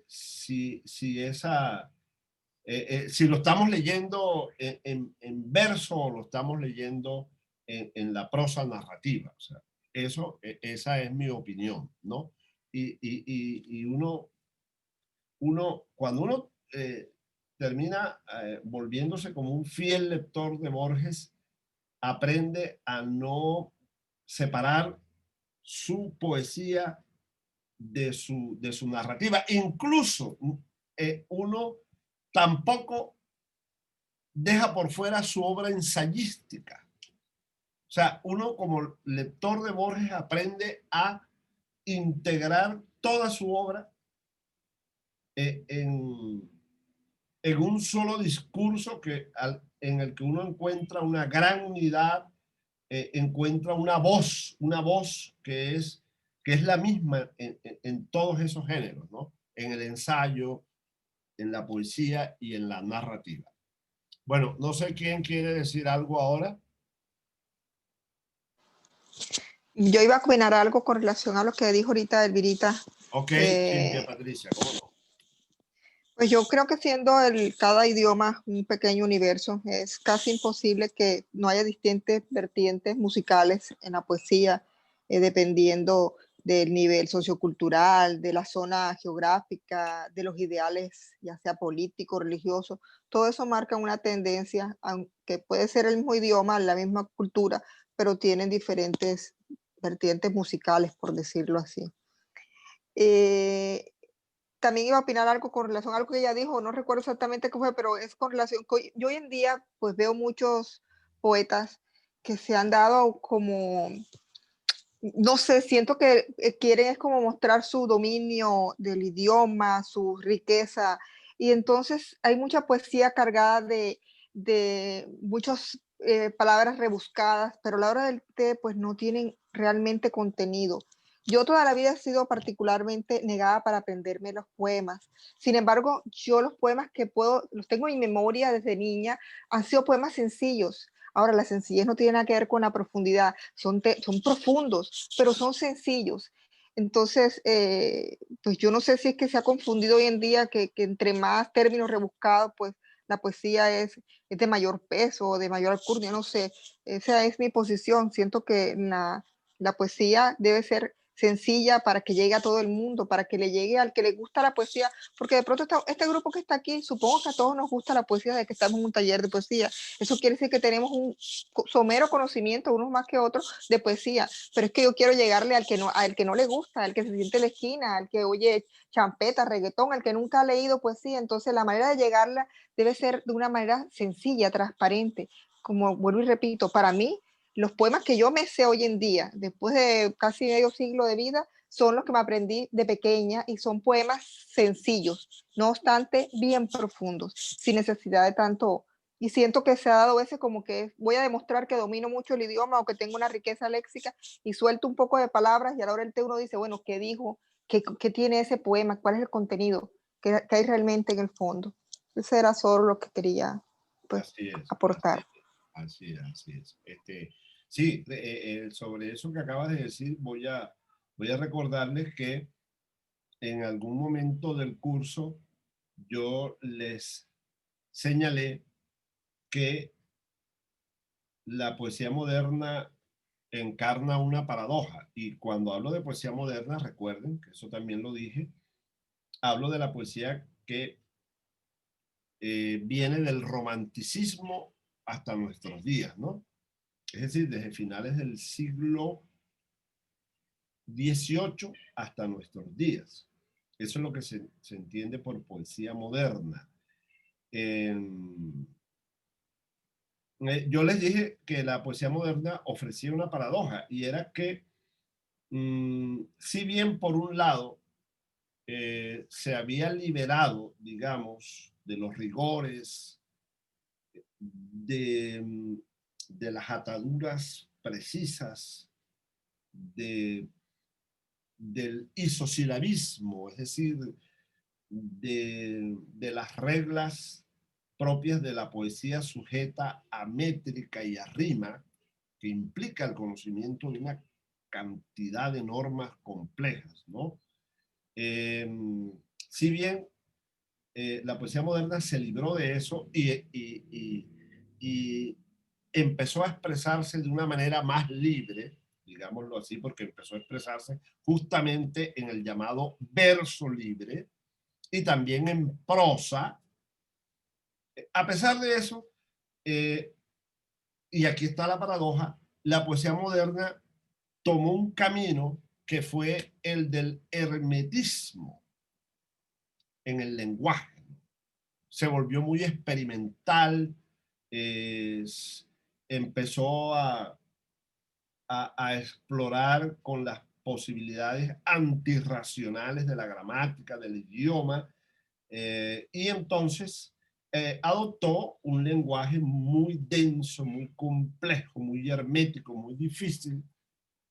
si lo estamos leyendo en verso o lo estamos leyendo en la prosa narrativa. O sea, esa es mi opinión, ¿no? Y cuando uno termina volviéndose como un fiel lector de Borges, aprende a no separar su poesía de su narrativa. Incluso uno tampoco deja por fuera su obra ensayística. O sea, uno como lector de Borges aprende a integrar toda su obra en un solo discurso en el que uno encuentra una gran unidad, encuentra una voz que es la misma en todos esos géneros, ¿no? En el ensayo, en la poesía y en la narrativa. Bueno, no sé quién quiere decir algo ahora. Yo iba a opinar algo con relación a lo que dijo ahorita Elvirita. Ok, Silvia Patricia, ¿cómo no? Pues yo creo que siendo cada idioma un pequeño universo, es casi imposible que no haya distintas vertientes musicales en la poesía, dependiendo del nivel sociocultural, de la zona geográfica, de los ideales, ya sea político, religioso. Todo eso marca una tendencia, aunque puede ser el mismo idioma, la misma cultura, pero tienen diferentes vertientes musicales, por decirlo así. También iba a opinar algo con relación a algo que ella dijo, no recuerdo exactamente qué fue, pero es con relación, yo hoy en día pues veo muchos poetas que se han dado como no sé, siento que quieren es como mostrar su dominio del idioma, su riqueza, y entonces hay mucha poesía cargada de muchas palabras rebuscadas, pero a la hora del té pues no tienen realmente contenido. Yo toda la vida he sido particularmente negada para aprenderme los poemas. Sin embargo, yo los poemas que puedo, los tengo en mi memoria desde niña, han sido poemas sencillos. Ahora, la sencillez no tiene nada que ver con la profundidad, son profundos, pero son sencillos. Entonces, pues yo no sé si es que se ha confundido hoy en día que entre más términos rebuscados, pues la poesía es de mayor peso, de mayor alcurnia, no sé. Esa es mi posición. Siento que la poesía debe ser sencilla para que llegue a todo el mundo, para que le llegue al que le gusta la poesía, porque de pronto este grupo que está aquí, supongo que a todos nos gusta la poesía de que estamos en un taller de poesía. Eso quiere decir que tenemos un somero conocimiento, unos más que otros, de poesía, pero es que yo quiero llegarle al que no le gusta, al que se siente en la esquina, al que oye champeta, reggaetón, al que nunca ha leído poesía. Entonces la manera de llegarla debe ser de una manera sencilla, transparente. Como vuelvo y repito, para mí los poemas que yo me sé hoy en día, después de casi medio siglo de vida, son los que me aprendí de pequeña y son poemas sencillos, no obstante bien profundos, sin necesidad de tanto. Y siento que se ha dado ese como que voy a demostrar que domino mucho el idioma o que tengo una riqueza léxica y suelto un poco de palabras y a la hora del té uno dice, bueno, ¿qué dijo? ¿Qué tiene ese poema? ¿Cuál es el contenido? ¿Qué hay realmente en el fondo? Eso era solo lo que quería pues, Así es, aportar. así es, así es. Sí, sobre eso que acabas de decir, voy a recordarles que en algún momento del curso yo les señalé que la poesía moderna encarna una paradoja. Y cuando hablo de poesía moderna, recuerden que eso también lo dije, hablo de la poesía que viene del romanticismo hasta nuestros días, ¿no? Es decir, desde finales del siglo XVIII hasta nuestros días. Eso es lo que se entiende por poesía moderna. Yo les dije que la poesía moderna ofrecía una paradoja y era que, si bien por un lado se había liberado, digamos, de los rigores, de, de las ataduras precisas, del isosilabismo, es decir, de las reglas propias de la poesía sujeta a métrica y a rima, que implica el conocimiento de una cantidad de normas complejas, ¿no? Si bien la poesía moderna se libró de eso y empezó a expresarse de una manera más libre, digámoslo así, porque empezó a expresarse justamente en el llamado verso libre y también en prosa. A pesar de eso, y aquí está la paradoja, la poesía moderna tomó un camino que fue el del hermetismo en el lenguaje. Se volvió muy experimental, empezó a explorar con las posibilidades antirracionales de la gramática, del idioma, y entonces adoptó un lenguaje muy denso, muy complejo, muy hermético, muy difícil,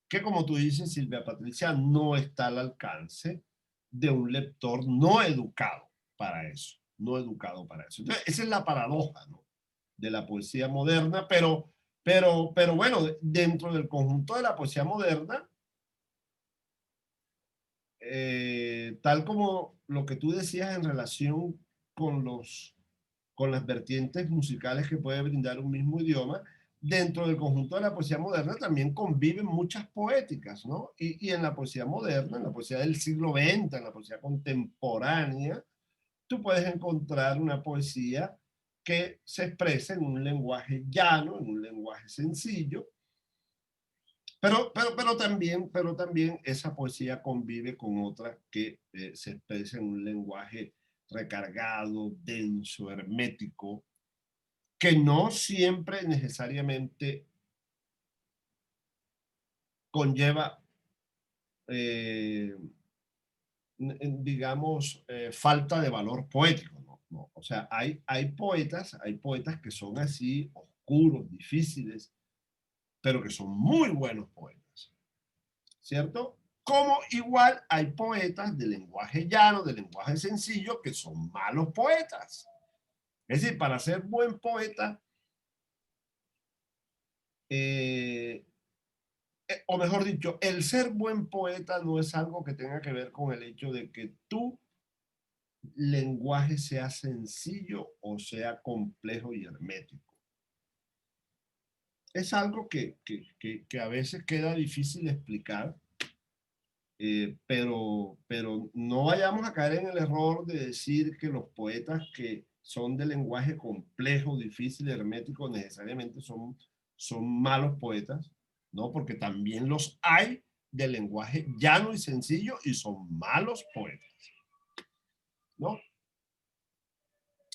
que como tú dices, Silvia Patricia, no está al alcance de un lector no educado para eso, no educado para eso. Entonces, esa es la paradoja, ¿no?, de la poesía moderna, pero bueno, dentro del conjunto de la poesía moderna, tal como lo que tú decías en relación con con las vertientes musicales que puede brindar un mismo idioma, dentro del conjunto de la poesía moderna también conviven muchas poéticas, ¿no? Y en la poesía moderna, en la poesía del siglo XX, en la poesía contemporánea, tú puedes encontrar una poesía que se expresa en un lenguaje llano, en un lenguaje sencillo, pero también esa poesía convive con otra que se expresa en un lenguaje recargado, denso, hermético, que no siempre necesariamente conlleva, digamos, falta de valor poético, ¿no? No, o sea, hay poetas que son así, oscuros, difíciles, pero que son muy buenos poetas, ¿cierto? Como igual hay poetas de lenguaje llano, de lenguaje sencillo, que son malos poetas. Es decir, para ser buen poeta, o mejor dicho, el ser buen poeta no es algo que tenga que ver con el hecho de que tu lenguaje sea sencillo o sea complejo y hermético. Es algo que a veces queda difícil de explicar, pero no vayamos a caer en el error de decir que los poetas que son de lenguaje complejo, difícil, hermético, necesariamente son malos poetas, ¿no? Porque también los hay de lenguaje llano y sencillo y son malos poetas, ¿no?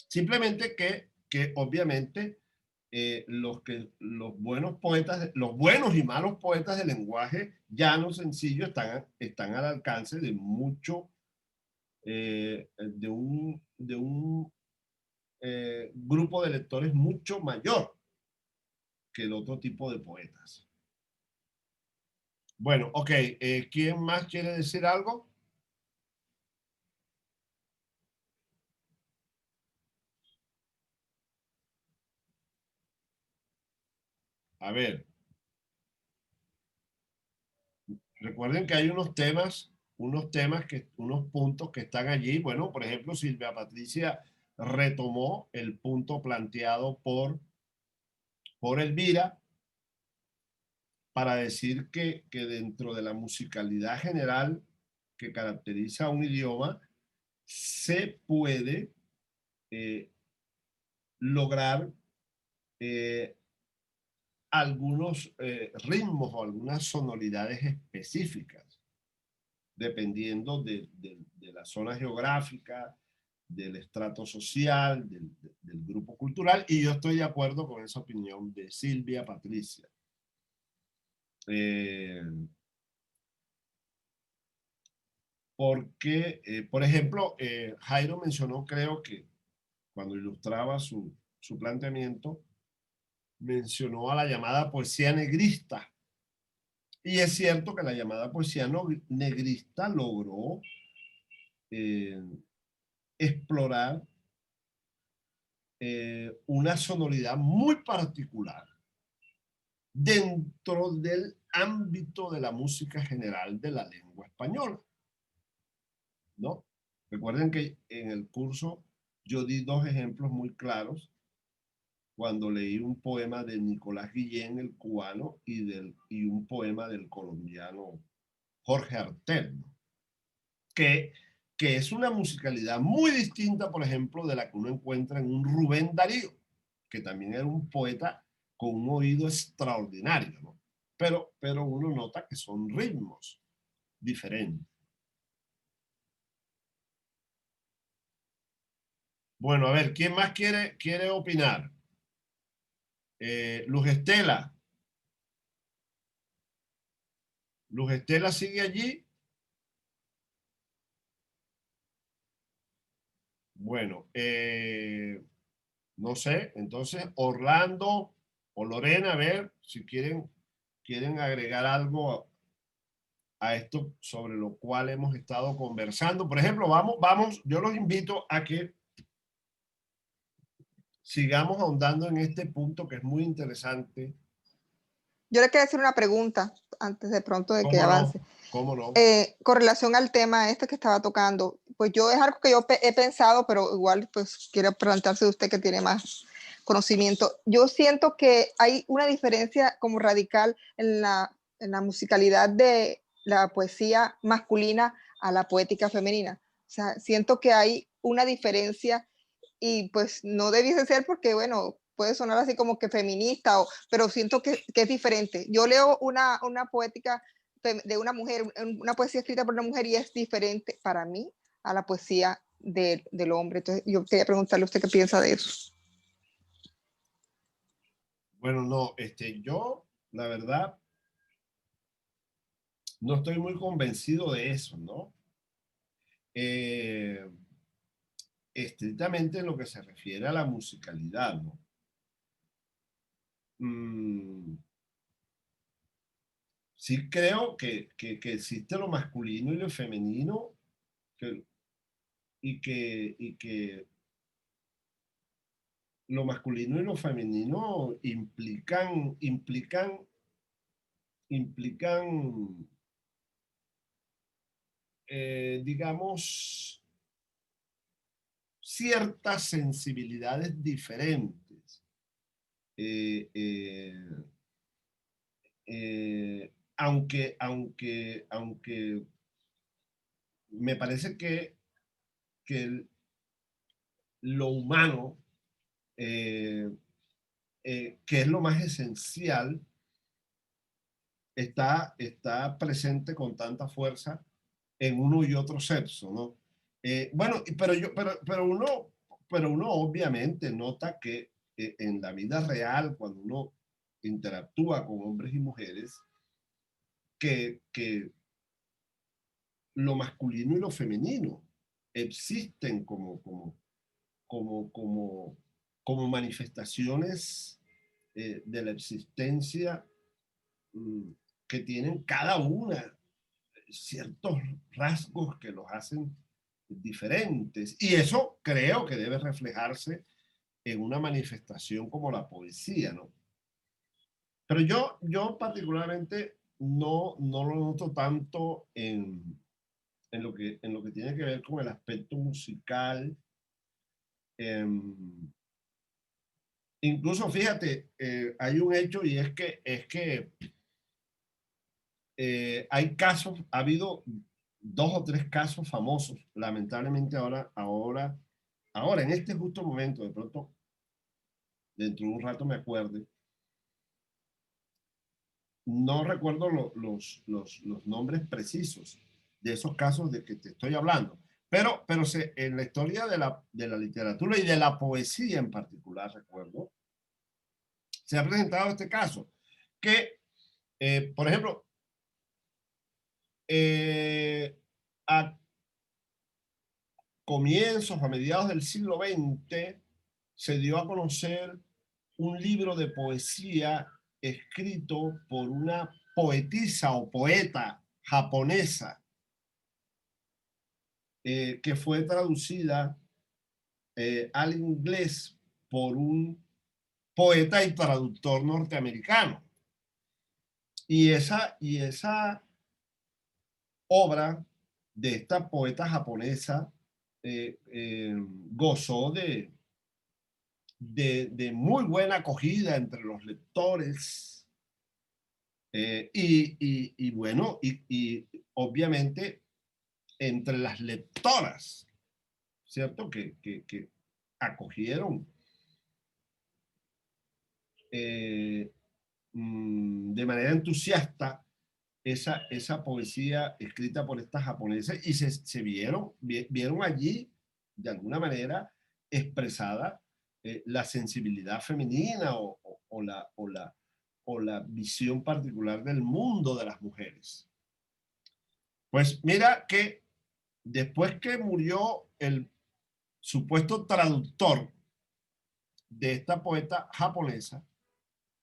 Simplemente que obviamente los buenos poetas, los buenos y malos poetas de lenguaje llano, sencillo, están al alcance de mucho, de un grupo de lectores mucho mayor que el otro tipo de poetas. Bueno, ok, ¿quién más quiere decir algo? A ver, recuerden que hay unos puntos que están allí. Bueno, por ejemplo, Silvia Patricia retomó el punto planteado por Elvira para decir que dentro de la musicalidad general que caracteriza a un idioma, se puede lograr algunos ritmos o algunas sonoridades específicas, dependiendo de la zona geográfica, del estrato social, del grupo cultural, y yo estoy de acuerdo con esa opinión de Silvia Patricia. Porque, por ejemplo, Jairo mencionó, creo que cuando ilustraba su planteamiento, mencionó a la llamada poesía negrista. Y es cierto que la llamada poesía negrista logró explorar una sonoridad muy particular dentro del ámbito de la música general de la lengua española, ¿no? Recuerden que en el curso yo di dos ejemplos muy claros cuando leí un poema de Nicolás Guillén, el cubano, y un poema del colombiano Jorge Artel, ¿no? que es una musicalidad muy distinta, por ejemplo, de la que uno encuentra en un Rubén Darío, que también era un poeta con un oído extraordinario, ¿no? Pero uno nota que son ritmos diferentes. Bueno, a ver, ¿quién más quiere opinar? Luz Estela. Luz Estela sigue allí. Bueno, no sé, entonces Orlando o Lorena, a ver si quieren agregar algo a esto sobre lo cual hemos estado conversando. Por ejemplo, vamos, yo los invito a que sigamos ahondando en este punto que es muy interesante. Yo le quiero hacer una pregunta antes de pronto de que avance. ¿Cómo no? Con relación al tema este que estaba tocando, pues yo es algo que yo he pensado, pero igual pues quiero plantearse de usted que tiene más conocimiento. Yo siento que hay una diferencia como radical en la musicalidad de la poesía masculina a la poética femenina. O sea, siento que hay una diferencia y pues no debiese ser porque, bueno, puede sonar así como que feminista, pero siento que es diferente. Yo leo una poética de una mujer, una poesía escrita por una mujer y es diferente para mí a la poesía del hombre. Entonces yo quería preguntarle a usted qué piensa de eso. Bueno, no, yo, la verdad, no estoy muy convencido de eso, ¿no? Estrictamente en lo que se refiere a la musicalidad, ¿no? Sí creo que existe lo masculino y lo femenino y que lo masculino y lo femenino implican digamos, ciertas sensibilidades diferentes. Aunque me parece que lo humano, que es lo más esencial, está presente con tanta fuerza en uno y otro sexo, ¿no? Bueno, pero uno obviamente nota que en la vida real, cuando uno interactúa con hombres y mujeres, que lo masculino y lo femenino existen como manifestaciones de la existencia, mm, que tienen cada una ciertos rasgos que los hacen diferentes. Y eso creo que debe reflejarse en una manifestación como la poesía, ¿no? Pero yo particularmente no lo noto tanto en lo que tiene que ver con el aspecto musical. Incluso, fíjate, hay un hecho y es que hay casos, ha habido 2 o 3 casos famosos, lamentablemente ahora, en este justo momento, de pronto, dentro de un rato me acuerde, no recuerdo los nombres precisos de esos casos de que te estoy hablando, pero en la historia de la literatura y de la poesía en particular, recuerdo, se ha presentado este caso, que, por ejemplo, a comienzos, a mediados del siglo XX, se dio a conocer un libro de poesía escrito por una poetisa o poeta japonesa, que fue traducida al inglés por un poeta y traductor norteamericano. Y esa obra de esta poeta japonesa gozó de muy buena acogida entre los lectores, y bueno, y obviamente entre las lectoras, ¿cierto? Que acogieron de manera entusiasta esa poesía escrita por esta japonesa, y se vieron allí de alguna manera expresada la sensibilidad femenina o la visión particular del mundo de las mujeres. Pues mira que después que murió el supuesto traductor de esta poeta japonesa,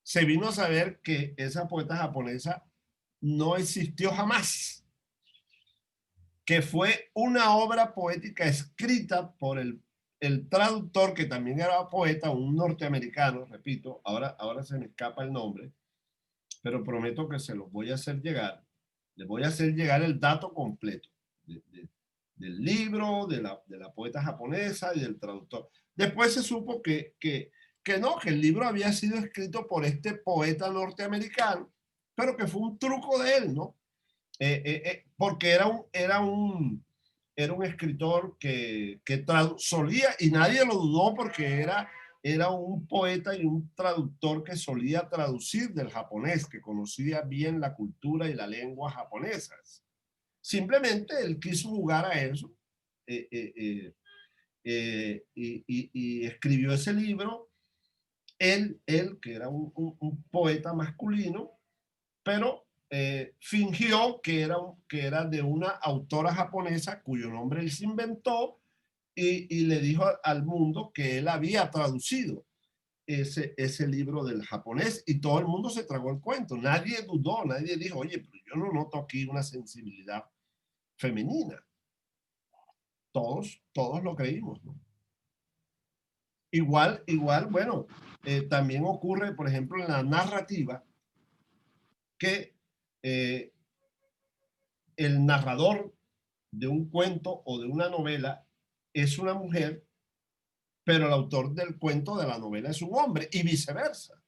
se vino a saber que esa poeta japonesa no existió jamás, que fue una obra poética escrita por el traductor, que también era poeta, un norteamericano, repito, ahora se me escapa el nombre, pero prometo que se los voy a hacer llegar. Les voy a hacer llegar el dato completo del libro, de la poeta japonesa y del traductor. Después se supo que el libro había sido escrito por este poeta norteamericano, pero que fue un truco de él, ¿no? Porque era un escritor que solía, y nadie lo dudó, porque era un poeta y un traductor que solía traducir del japonés, que conocía bien la cultura y la lengua japonesas. Simplemente él quiso jugar a eso, y escribió ese libro, él que era un poeta masculino, pero fingió que era de una autora japonesa cuyo nombre él se inventó y le dijo al mundo que él había traducido ese libro del japonés y todo el mundo se tragó el cuento. Nadie dudó, nadie dijo, oye, pero yo no noto aquí una sensibilidad femenina. Todos lo creímos, ¿no? Igual, bueno, también ocurre, por ejemplo, en la narrativa, que el narrador de un cuento o de una novela es una mujer, pero el autor del cuento de la novela es un hombre y viceversa.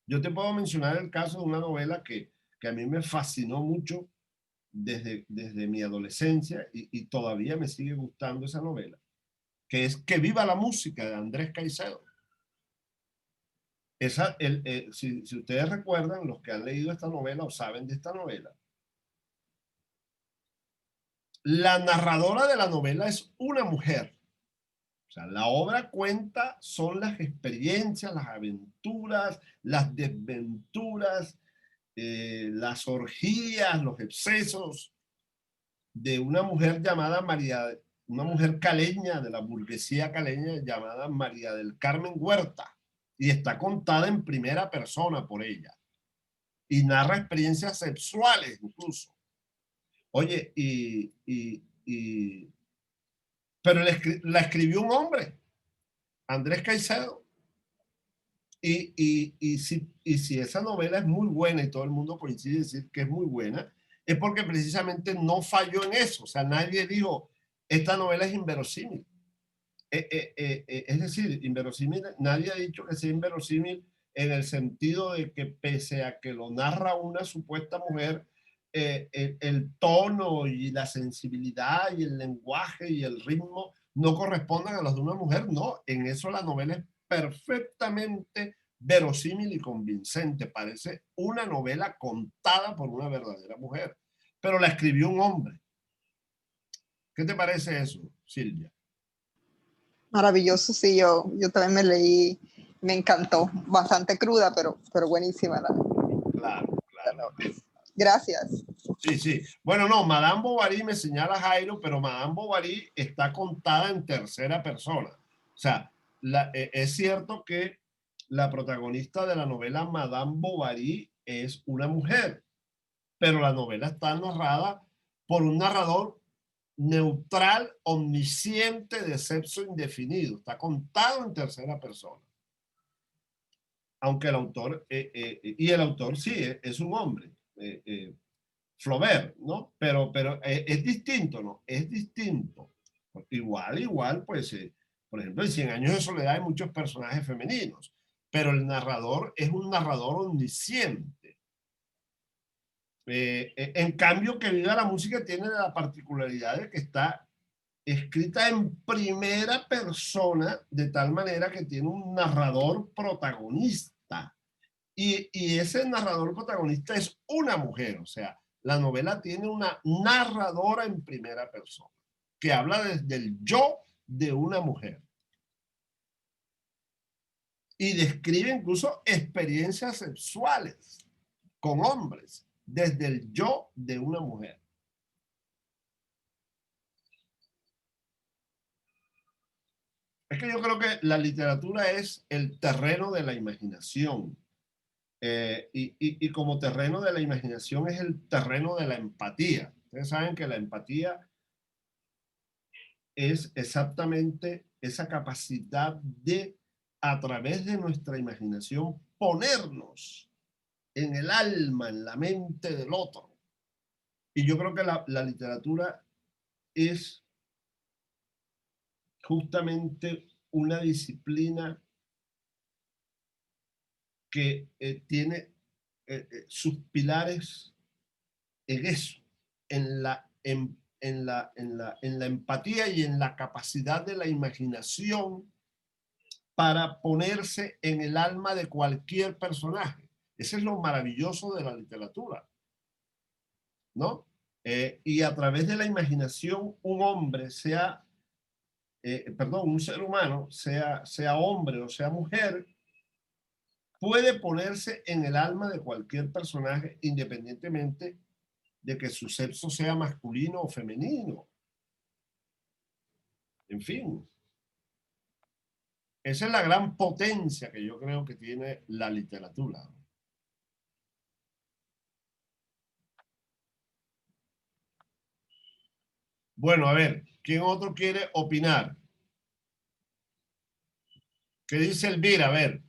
Yo te puedo mencionar el caso de una novela que a mí me fascinó mucho desde mi adolescencia y todavía me sigue gustando esa novela, que es Que viva la música, de Andrés Caicedo. Si ustedes recuerdan, los que han leído esta novela o saben de esta novela, la narradora de la novela es una mujer. O sea, la obra cuenta, son las experiencias, las aventuras, las desventuras, las orgías, los excesos de una mujer llamada una mujer caleña, de la burguesía caleña, llamada María del Carmen Huerta, y está contada en primera persona por ella, y narra experiencias sexuales incluso. Oye, pero la escribió un hombre, Andrés Caicedo. Y si esa novela es muy buena y todo el mundo coincide en decir que es muy buena, es porque precisamente no falló en eso. O sea, nadie dijo, esta novela es inverosímil. Es decir, inverosímil, nadie ha dicho que sea inverosímil en el sentido de que pese a que lo narra una supuesta mujer, el tono y la sensibilidad y el lenguaje y el ritmo no correspondan a los de una mujer. No, en eso la novela es perfectamente verosímil y convincente. Parece una novela contada por una verdadera mujer, pero la escribió un hombre. ¿Qué te parece eso, Silvia? Maravilloso, sí, yo también me leí, me encantó, bastante cruda, pero buenísima. Claro. Gracias. Sí. Bueno, no, Madame Bovary me señala Jairo, pero Madame Bovary está contada en tercera persona. O sea, es cierto que la protagonista de la novela Madame Bovary es una mujer, pero la novela está narrada por un narrador neutral, omnisciente, de sexo indefinido. Está contado en tercera persona. Aunque el autor, y el autor sí, es un hombre, Flaubert, ¿no? Pero es distinto, ¿no? Es distinto. Igual, pues, por ejemplo, en 100 años de soledad hay muchos personajes femeninos, pero el narrador es un narrador omnisciente. En cambio, Que viva la música tiene la particularidad de que está escrita en primera persona, de tal manera que tiene un narrador protagonista. Y ese narrador protagonista es una mujer. O sea, la novela tiene una narradora en primera persona, que habla desde el yo de una mujer. Y describe incluso experiencias sexuales con hombres, desde el yo de una mujer. Es que yo creo que la literatura es el terreno de la imaginación. Y como terreno de la imaginación es el terreno de la empatía. Ustedes saben que la empatía es exactamente esa capacidad de, a través de nuestra imaginación, ponernos en el alma, en la mente del otro. Y yo creo que la literatura es justamente una disciplina que tiene sus pilares en eso, en la empatía y en la capacidad de la imaginación para ponerse en el alma de cualquier personaje. Ese es lo maravilloso de la literatura, ¿no? Y a través de la imaginación, un hombre, un ser humano, sea hombre o sea mujer, puede ponerse en el alma de cualquier personaje independientemente de que su sexo sea masculino o femenino. En fin. Esa es la gran potencia que yo creo que tiene la literatura. Bueno, a ver, ¿quién otro quiere opinar? ¿Qué dice Elvira? A ver.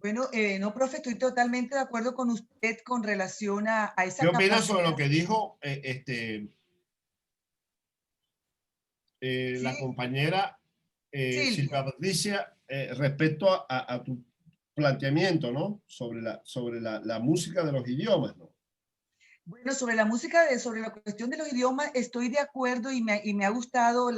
Bueno, no, profe, estoy totalmente de acuerdo con usted con relación a esa ¿Qué opinas capacidad. sobre lo que dijo la Sí, compañera Silvia. Silvia Patricia respecto a tu planteamiento, ¿no? Sobre la música de los idiomas, ¿no? Bueno, sobre la música, sobre la cuestión de los idiomas, estoy de acuerdo y me ha gustado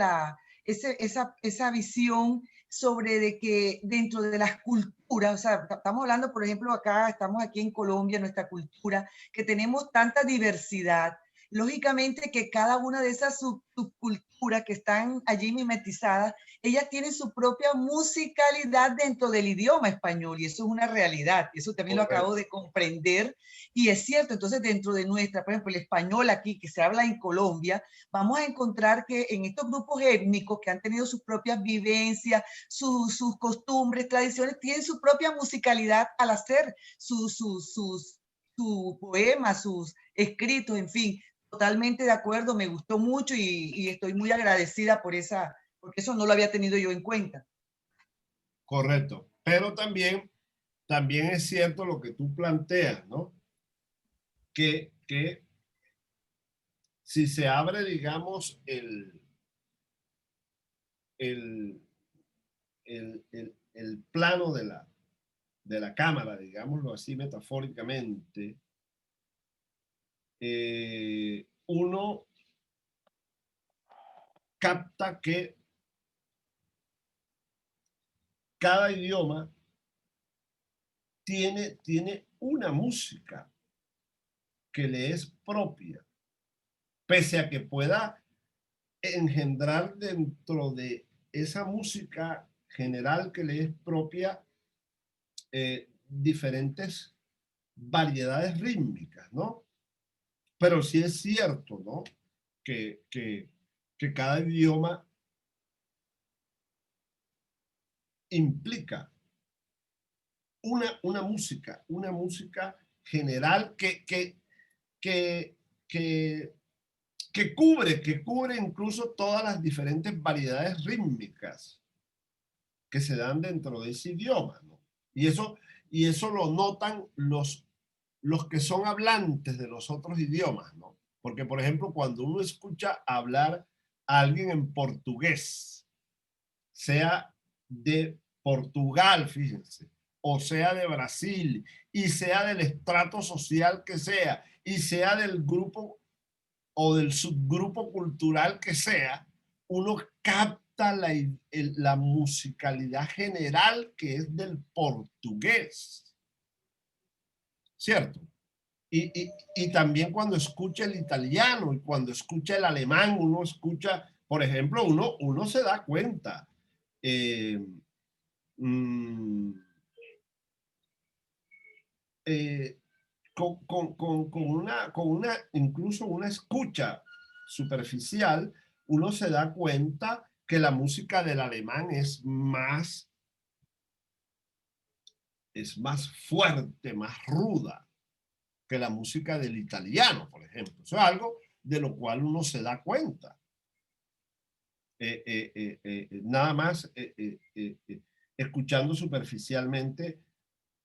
esa visión sobre de que dentro de las culturas, o sea, estamos hablando, por ejemplo, estamos aquí en Colombia, nuestra cultura, que tenemos tanta diversidad. Lógicamente que cada una de esas subculturas que están allí mimetizadas, ellas tienen su propia musicalidad dentro del idioma español y eso es una realidad. Eso también lo acabo de comprender y es cierto. Entonces, dentro de nuestra, por ejemplo, el español aquí que se habla en Colombia, vamos a encontrar que en estos grupos étnicos que han tenido sus propias vivencias, sus costumbres, tradiciones, tienen su propia musicalidad al hacer sus poemas, sus escritos, en fin. Totalmente de acuerdo, me gustó mucho y estoy muy agradecida por porque eso no lo había tenido yo en cuenta. Correcto. Pero también es cierto lo que tú planteas, ¿no? Que si se abre, digamos, el plano de la cámara, digámoslo así metafóricamente, uno capta que cada idioma tiene una música que le es propia, pese a que pueda engendrar dentro de esa música general que le es propia diferentes variedades rítmicas, ¿no? Pero sí es cierto, ¿no? Que cada idioma implica una música general que cubre incluso todas las diferentes variedades rítmicas que se dan dentro de ese idioma, ¿no? Y eso lo notan los que son hablantes de los otros idiomas, ¿no? Porque, por ejemplo, cuando uno escucha hablar a alguien en portugués, sea de Portugal, fíjense, o sea de Brasil, y sea del estrato social que sea, y sea del grupo o del subgrupo cultural que sea, uno capta la musicalidad general que es del portugués, ¿cierto? Y también cuando escucha el italiano y cuando escucha el alemán, uno escucha, por ejemplo, uno se da cuenta. Con incluso una escucha superficial, uno se da cuenta que la música del alemán es más fuerte, más ruda que la música del italiano, por ejemplo. Eso es algo de lo cual uno se da cuenta. Nada más escuchando superficialmente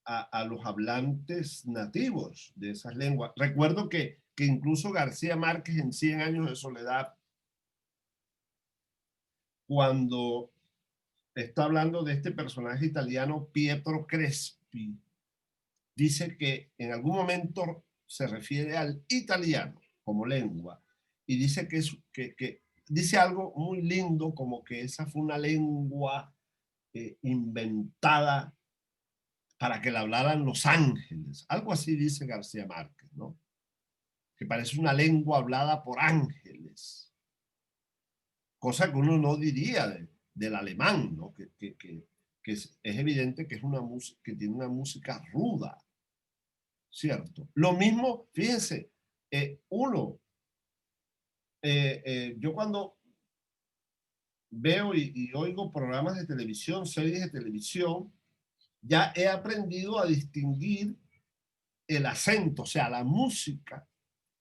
a los hablantes nativos de esas lenguas. Recuerdo que incluso García Márquez en 100 años de soledad, cuando está hablando de este personaje italiano Pietro Crespi, dice que en algún momento se refiere al italiano como lengua y dice que dice algo muy lindo, como que esa fue una lengua inventada para que la hablaran los ángeles. Algo así dice García Márquez, ¿no? Que parece una lengua hablada por ángeles. cosa que uno no diría del alemán, ¿no? Que es evidente que es una música que tiene una música ruda, ¿cierto? Lo mismo, fíjense, yo cuando veo y oigo programas de televisión, series de televisión, ya he aprendido a distinguir el acento, o sea, la música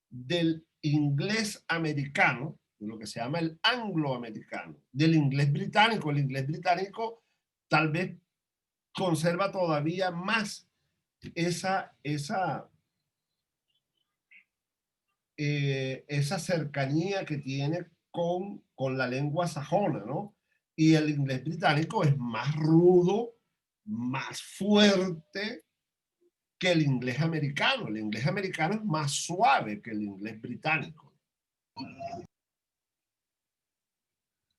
del inglés americano, de lo que se llama el angloamericano, del inglés británico. El inglés británico tal vez conserva todavía más esa cercanía que tiene con la lengua sajona, ¿no? Y el inglés británico es más rudo, más fuerte que el inglés americano. El inglés americano es más suave que el inglés británico.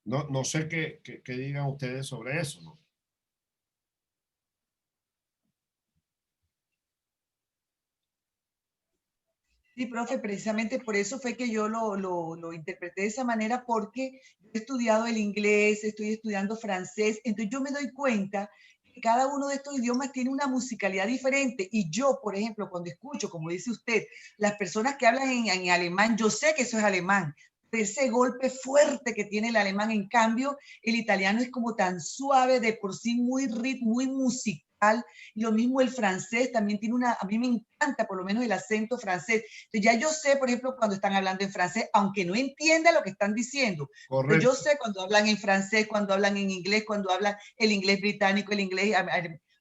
No sé qué digan ustedes sobre eso, ¿no? Sí, profe, precisamente por eso fue que yo lo interpreté de esa manera, porque he estudiado el inglés, estoy estudiando francés, entonces yo me doy cuenta que cada uno de estos idiomas tiene una musicalidad diferente. Y yo, por ejemplo, cuando escucho, como dice usted, las personas que hablan en alemán, yo sé que eso es alemán, ese golpe fuerte que tiene el alemán. En cambio, el italiano es como tan suave, de por sí muy muy musical. Y lo mismo el francés también tiene a mí me encanta por lo menos el acento francés. Entonces ya yo sé, por ejemplo, cuando están hablando en francés, aunque no entienda lo que están diciendo, pero yo sé cuando hablan en francés, cuando hablan en inglés, cuando hablan el inglés británico, el inglés, o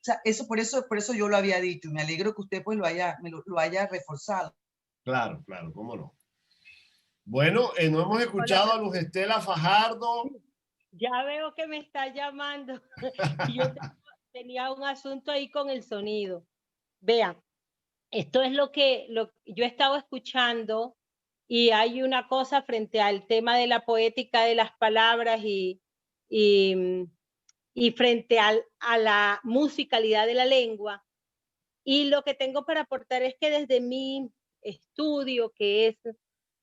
sea, eso por eso yo lo había dicho. Me alegro que usted pues lo haya reforzado. Claro, cómo no. Bueno, no hemos escuchado a Luz Estela Fajardo. Ya veo que me está llamando. Yo tenía un asunto ahí con el sonido. Vean, esto es lo que yo he estado escuchando, y hay una cosa frente al tema de la poética de las palabras y frente a la musicalidad de la lengua. Y lo que tengo para aportar es que desde mi estudio, que es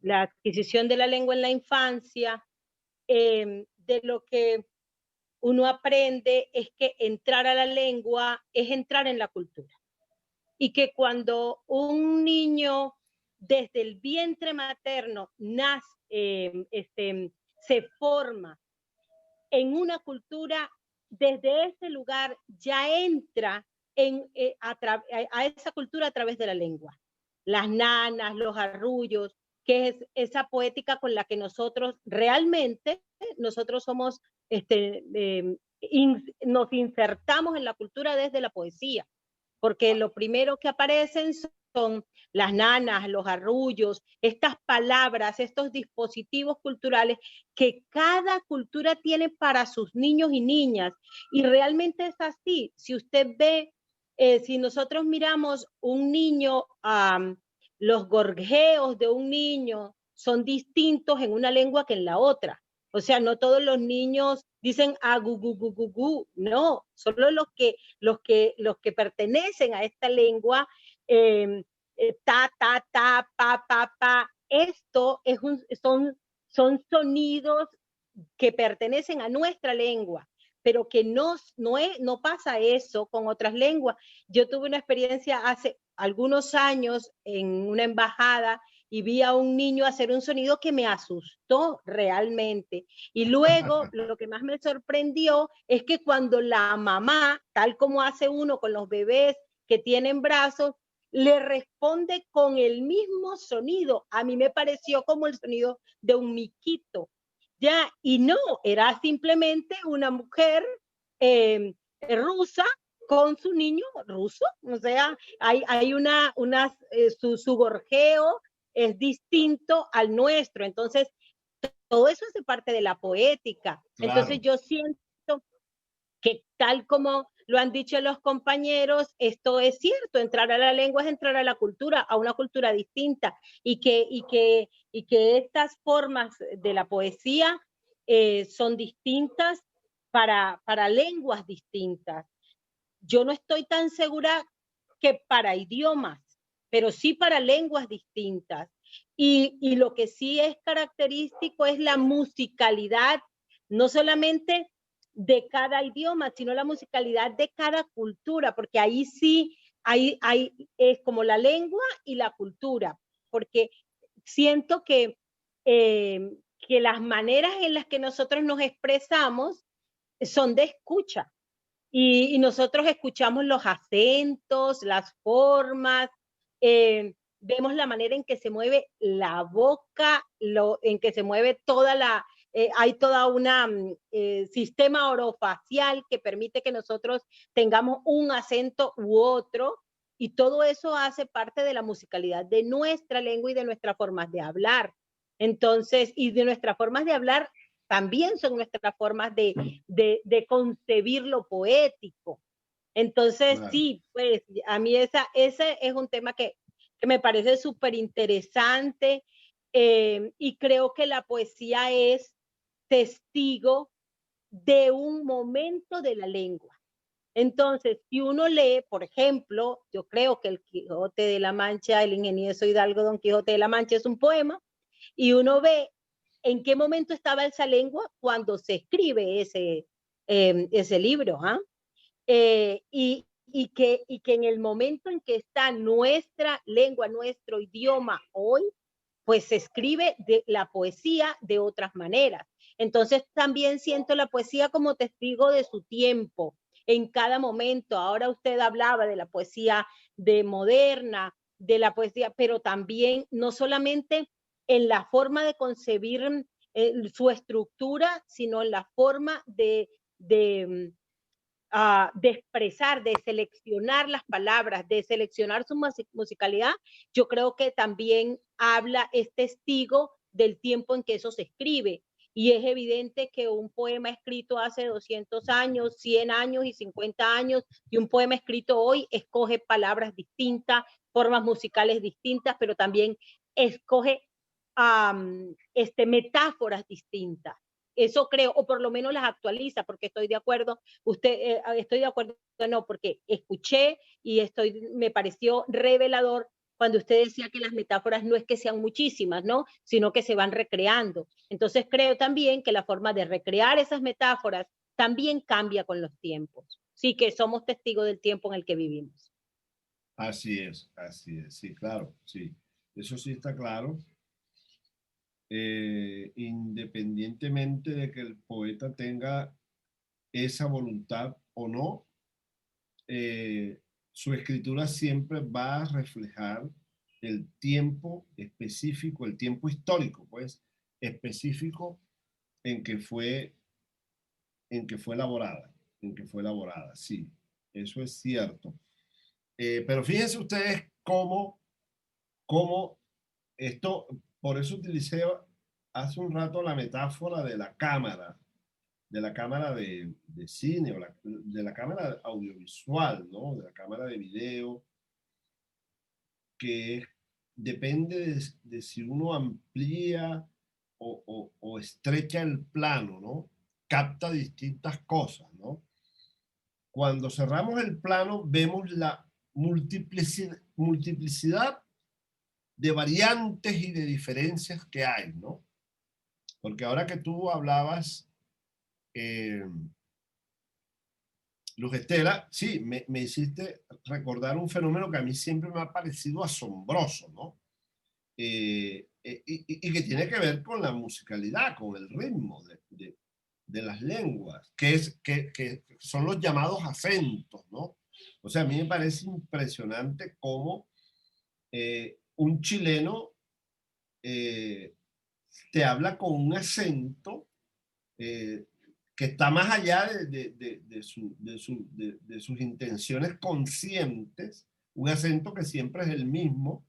la adquisición de la lengua en la infancia, de lo que uno aprende es que entrar a la lengua es entrar en la cultura. Y que cuando un niño desde el vientre materno nace, se forma en una cultura, desde ese lugar ya entra a esa cultura a través de la lengua. Las nanas, los arrullos, que es esa poética con la que nosotros realmente, nosotros somos, nos insertamos en la cultura desde la poesía, porque lo primero que aparecen son las nanas, los arrullos, estas palabras, estos dispositivos culturales que cada cultura tiene para sus niños y niñas. Y realmente es así. Si usted ve, si nosotros miramos un niño, los gorjeos de un niño son distintos en una lengua que en la otra. O sea, no todos los niños dicen gu, gu, gu, gu, gu. No, solo los que pertenecen a esta lengua, ta, ta, ta, pa, pa, pa. Esto son sonidos que pertenecen a nuestra lengua, pero que no pasa eso con otras lenguas. Yo tuve una experiencia hace algunos años en una embajada y vi a un niño hacer un sonido que me asustó realmente. Y luego lo que más me sorprendió es que cuando la mamá, tal como hace uno con los bebés que tienen brazos, le responde con el mismo sonido. A mí me pareció como el sonido de un miquito. Ya, y no, era simplemente una mujer rusa con su niño ruso. O sea, hay su gorjeo es distinto al nuestro. Entonces, todo eso hace parte de la poética. Claro. Entonces, yo siento que tal como lo han dicho los compañeros, esto es cierto, entrar a la lengua es entrar a la cultura, a una cultura distinta, y que estas formas de la poesía son distintas para lenguas distintas. Yo no estoy tan segura que para idiomas, pero sí para lenguas distintas. Y lo que sí es característico es la musicalidad no solamente de cada idioma, sino la musicalidad de cada cultura, porque ahí sí es como la lengua y la cultura, porque siento que las maneras en las que nosotros nos expresamos son de escucha. Y nosotros escuchamos los acentos, las formas, vemos la manera en que se mueve la boca, en que se mueve toda la, hay toda una sistema orofacial que permite que nosotros tengamos un acento u otro, y todo eso hace parte de la musicalidad de nuestra lengua y de nuestras formas de hablar. Entonces, y de nuestras formas de hablar también son nuestras formas de concebir lo poético. Entonces, claro, sí, pues a mí ese es un tema que me parece súper interesante, y creo que la poesía es testigo de un momento de la lengua. Entonces, si uno lee, por ejemplo, yo creo que el Quijote de la Mancha, el ingenioso Hidalgo Don Quijote de la Mancha es un poema, y uno ve en qué momento estaba esa lengua cuando se escribe ese libro, y que en el momento en que está nuestra lengua, nuestro idioma hoy, pues se escribe la poesía de otras maneras. Entonces también siento la poesía como testigo de su tiempo, en cada momento. Ahora usted hablaba de la poesía de moderna, de la poesía, pero también no solamente en la forma de concebir su estructura, sino en la forma de expresar, de seleccionar las palabras, de seleccionar su musicalidad. Yo creo que también es testigo del tiempo en que eso se escribe. Y es evidente que un poema escrito hace 200 años, 100 años y 50 años, y un poema escrito hoy escoge palabras distintas, formas musicales distintas, pero también escoge metáforas distintas. Eso creo, o por lo menos las actualiza, porque estoy de acuerdo, estoy de acuerdo, no, porque escuché y me pareció revelador cuando usted decía que las metáforas no es que sean muchísimas, ¿no? Sino que se van recreando. Entonces creo también que la forma de recrear esas metáforas también cambia con los tiempos. Sí, que somos testigos del tiempo en el que vivimos. Así es, sí, claro, sí. Eso sí está claro. Independientemente de que el poeta tenga esa voluntad o no, su escritura siempre va a reflejar el tiempo específico, el tiempo histórico, pues, específico en que fue elaborada, sí, eso es cierto. Pero fíjense ustedes cómo esto, por eso utilicé hace un rato la metáfora de la cámara de cine, o de la cámara audiovisual, ¿no? De la cámara de video, que depende de si uno amplía o estrecha el plano, ¿no? Capta distintas cosas, ¿no? Cuando cerramos el plano, vemos la multiplicidad de variantes y de diferencias que hay, ¿no? Porque ahora que tú hablabas, Luz Estela, sí, me hiciste recordar un fenómeno que a mí siempre me ha parecido asombroso, ¿no? Y que tiene que ver con la musicalidad, con el ritmo de las lenguas, que son los llamados acentos, ¿no? O sea, a mí me parece impresionante cómo un chileno te habla con un acento que está más allá de sus intenciones conscientes, un acento que siempre es el mismo,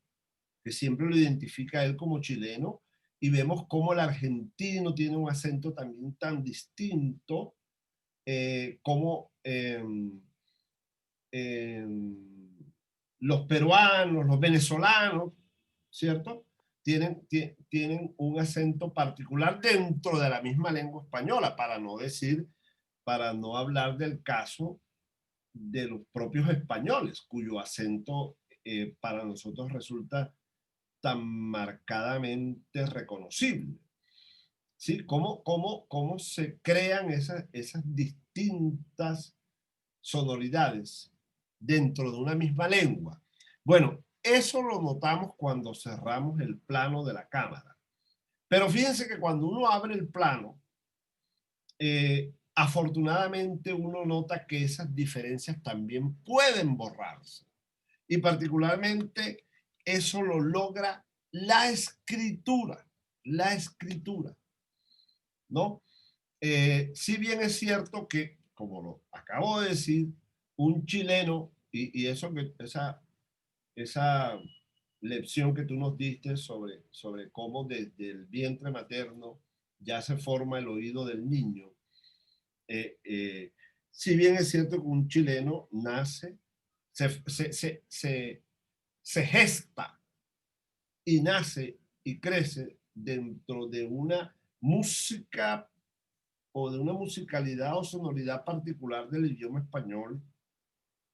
que siempre lo identifica a él como chileno, y vemos cómo el argentino tiene un acento también tan distinto, como los peruanos, los venezolanos, ¿cierto? Tienen un acento particular dentro de la misma lengua española, para no hablar del caso de los propios españoles, cuyo acento para nosotros resulta tan marcadamente reconocible. ¿sí? Cómo se crean esas distintas sonoridades dentro de una misma lengua. Bueno, eso lo notamos cuando cerramos el plano de la cámara. Pero fíjense que cuando uno abre el plano, afortunadamente uno nota que esas diferencias también pueden borrarse. Y particularmente eso lo logra la escritura, ¿no? Si bien es cierto que, como lo acabo de decir, un chileno, y eso que esa lección que tú nos diste sobre cómo desde el vientre materno ya se forma el oído del niño, si bien es cierto que un chileno nace, se gesta y nace y crece dentro de una música o de una musicalidad o sonoridad particular del idioma español,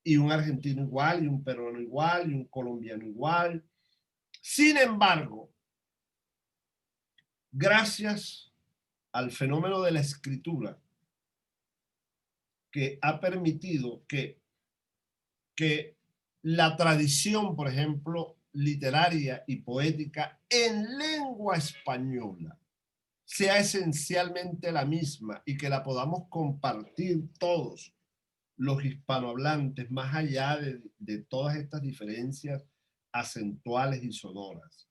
y un argentino igual, y un peruano igual, y un colombiano igual. Sin embargo, gracias al fenómeno de la escritura, que ha permitido que la tradición, por ejemplo, literaria y poética en lengua española sea esencialmente la misma y que la podamos compartir todos los hispanohablantes, más allá de todas estas diferencias acentuales y sonoras.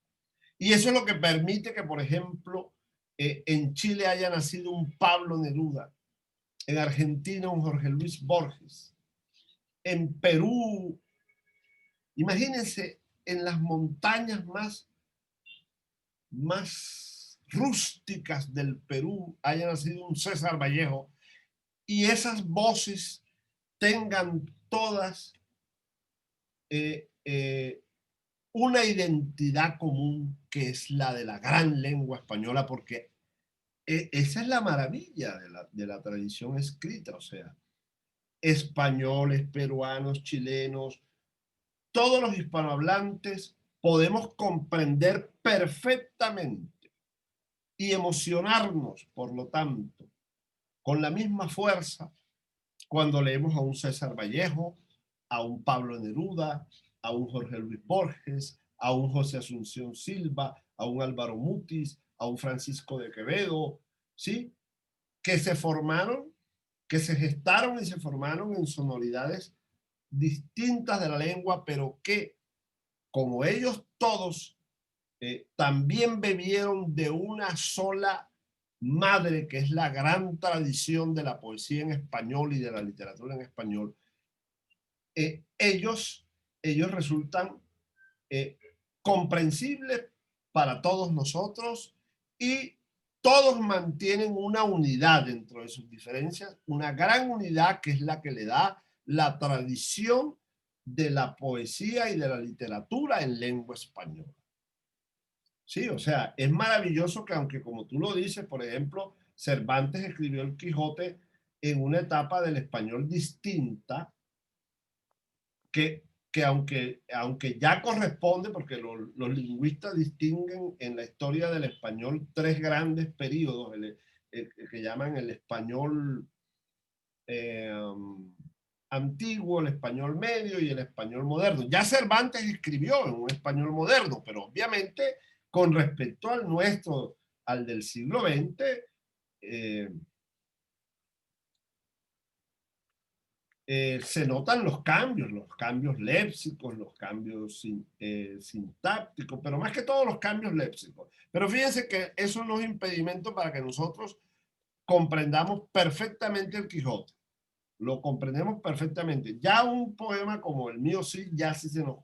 Y eso es lo que permite que, por ejemplo, en Chile haya nacido un Pablo Neruda, en Argentina un Jorge Luis Borges, en Perú, imagínense, en las montañas más rústicas del Perú haya nacido un César Vallejo, y esas voces tengan todas una identidad común, que es la de la gran lengua española, porque esa es la maravilla de la tradición escrita. O sea, españoles, peruanos, chilenos, todos los hispanohablantes podemos comprender perfectamente y emocionarnos, por lo tanto, con la misma fuerza cuando leemos a un César Vallejo, a un Pablo Neruda, a un Jorge Luis Borges, a un José Asunción Silva, a un Álvaro Mutis, a un Francisco de Quevedo, ¿sí? Que se formaron, que se gestaron y se formaron en sonoridades distintas de la lengua, pero que, como ellos todos, también bebieron de una sola madre, que es la gran tradición de la poesía en español y de la literatura en español. Ellos resultan comprensibles para todos nosotros, y todos mantienen una unidad dentro de sus diferencias, una gran unidad que es la que le da la tradición de la poesía y de la literatura en lengua española. Sí, o sea, es maravilloso que, aunque como tú lo dices, por ejemplo, Cervantes escribió el Quijote en una etapa del español distinta, que aunque ya corresponde, porque los lingüistas distinguen en la historia del español tres grandes periodos, que llaman el español antiguo, el español medio y el español moderno. Ya Cervantes escribió en un español moderno, pero obviamente con respecto al nuestro, al del siglo XX, se notan los cambios léxicos, los cambios sintácticos, pero más que todo los cambios léxicos. Pero fíjense que eso no es impedimento para que nosotros comprendamos perfectamente el Quijote. Lo comprendemos perfectamente. Ya un poema como el Mío Cid, ya sí se nos...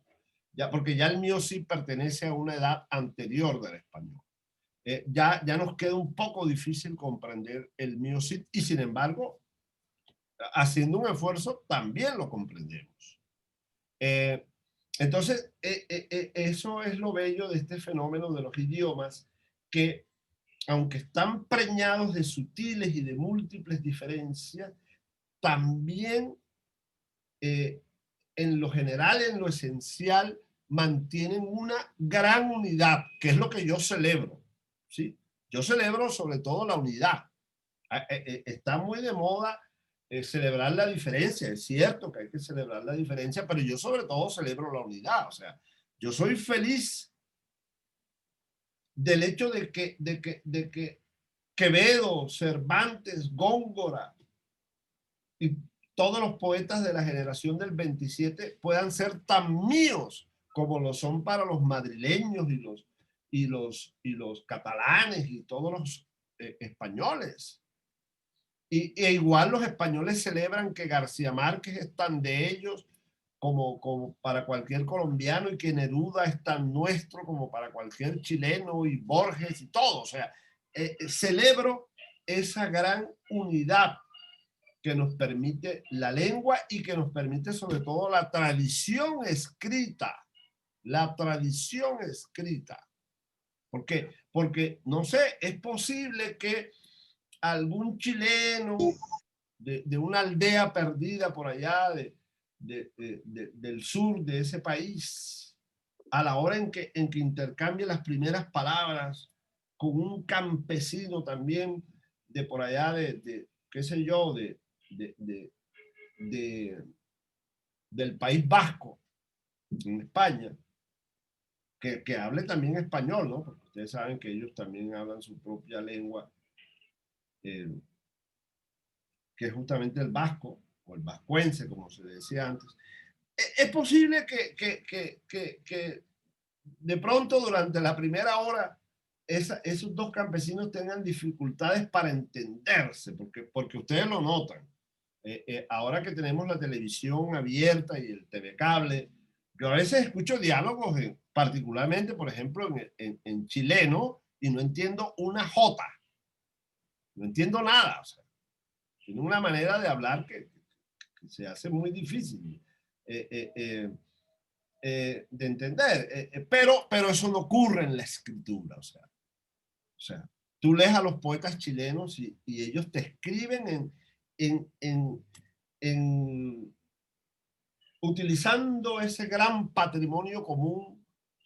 Ya, porque ya el Mío Cid pertenece a una edad anterior del español. Ya nos queda un poco difícil comprender el Mío Cid, y sin embargo, haciendo un esfuerzo, también lo comprendemos. Entonces, eso es lo bello de este fenómeno de los idiomas, que aunque están preñados de sutiles y de múltiples diferencias, también en lo general, en lo esencial, mantienen una gran unidad, que es lo que yo celebro, ¿sí? Yo celebro sobre todo la unidad. Está muy de moda celebrar la diferencia. Es cierto que hay que celebrar la diferencia, pero yo sobre todo celebro la unidad. O sea, yo soy feliz del hecho de que Quevedo, Cervantes, Góngora y todos los poetas de la generación del 27 puedan ser tan míos como lo son para los madrileños y los catalanes y todos los españoles. E igual los españoles celebran que García Márquez es tan de ellos como para cualquier colombiano, y que Neruda es tan nuestro como para cualquier chileno, y Borges y todo. O sea, celebro esa gran unidad que nos permite la lengua y que nos permite sobre todo la tradición escrita. La tradición escrita. ¿Por qué? Porque, no sé, es posible que algún chileno de una aldea perdida por allá del sur de ese país, a la hora en que intercambie las primeras palabras con un campesino también de por allá qué sé yo, del País Vasco, en España, que hable también español, ¿no? Porque ustedes saben que ellos también hablan su propia lengua, que es justamente el vasco, o el vascuense, como se decía antes. Es posible que de pronto durante la primera hora esos dos campesinos tengan dificultades para entenderse, porque ustedes lo notan. Ahora que tenemos la televisión abierta y el TV cable, yo a veces escucho diálogos, particularmente, por ejemplo, en chileno, y no entiendo una jota. No entiendo nada. O sea, tiene una manera de hablar que se hace muy difícil de entender. Pero eso no ocurre en la escritura. O sea, tú lees a los poetas chilenos y ellos te escriben utilizando ese gran patrimonio común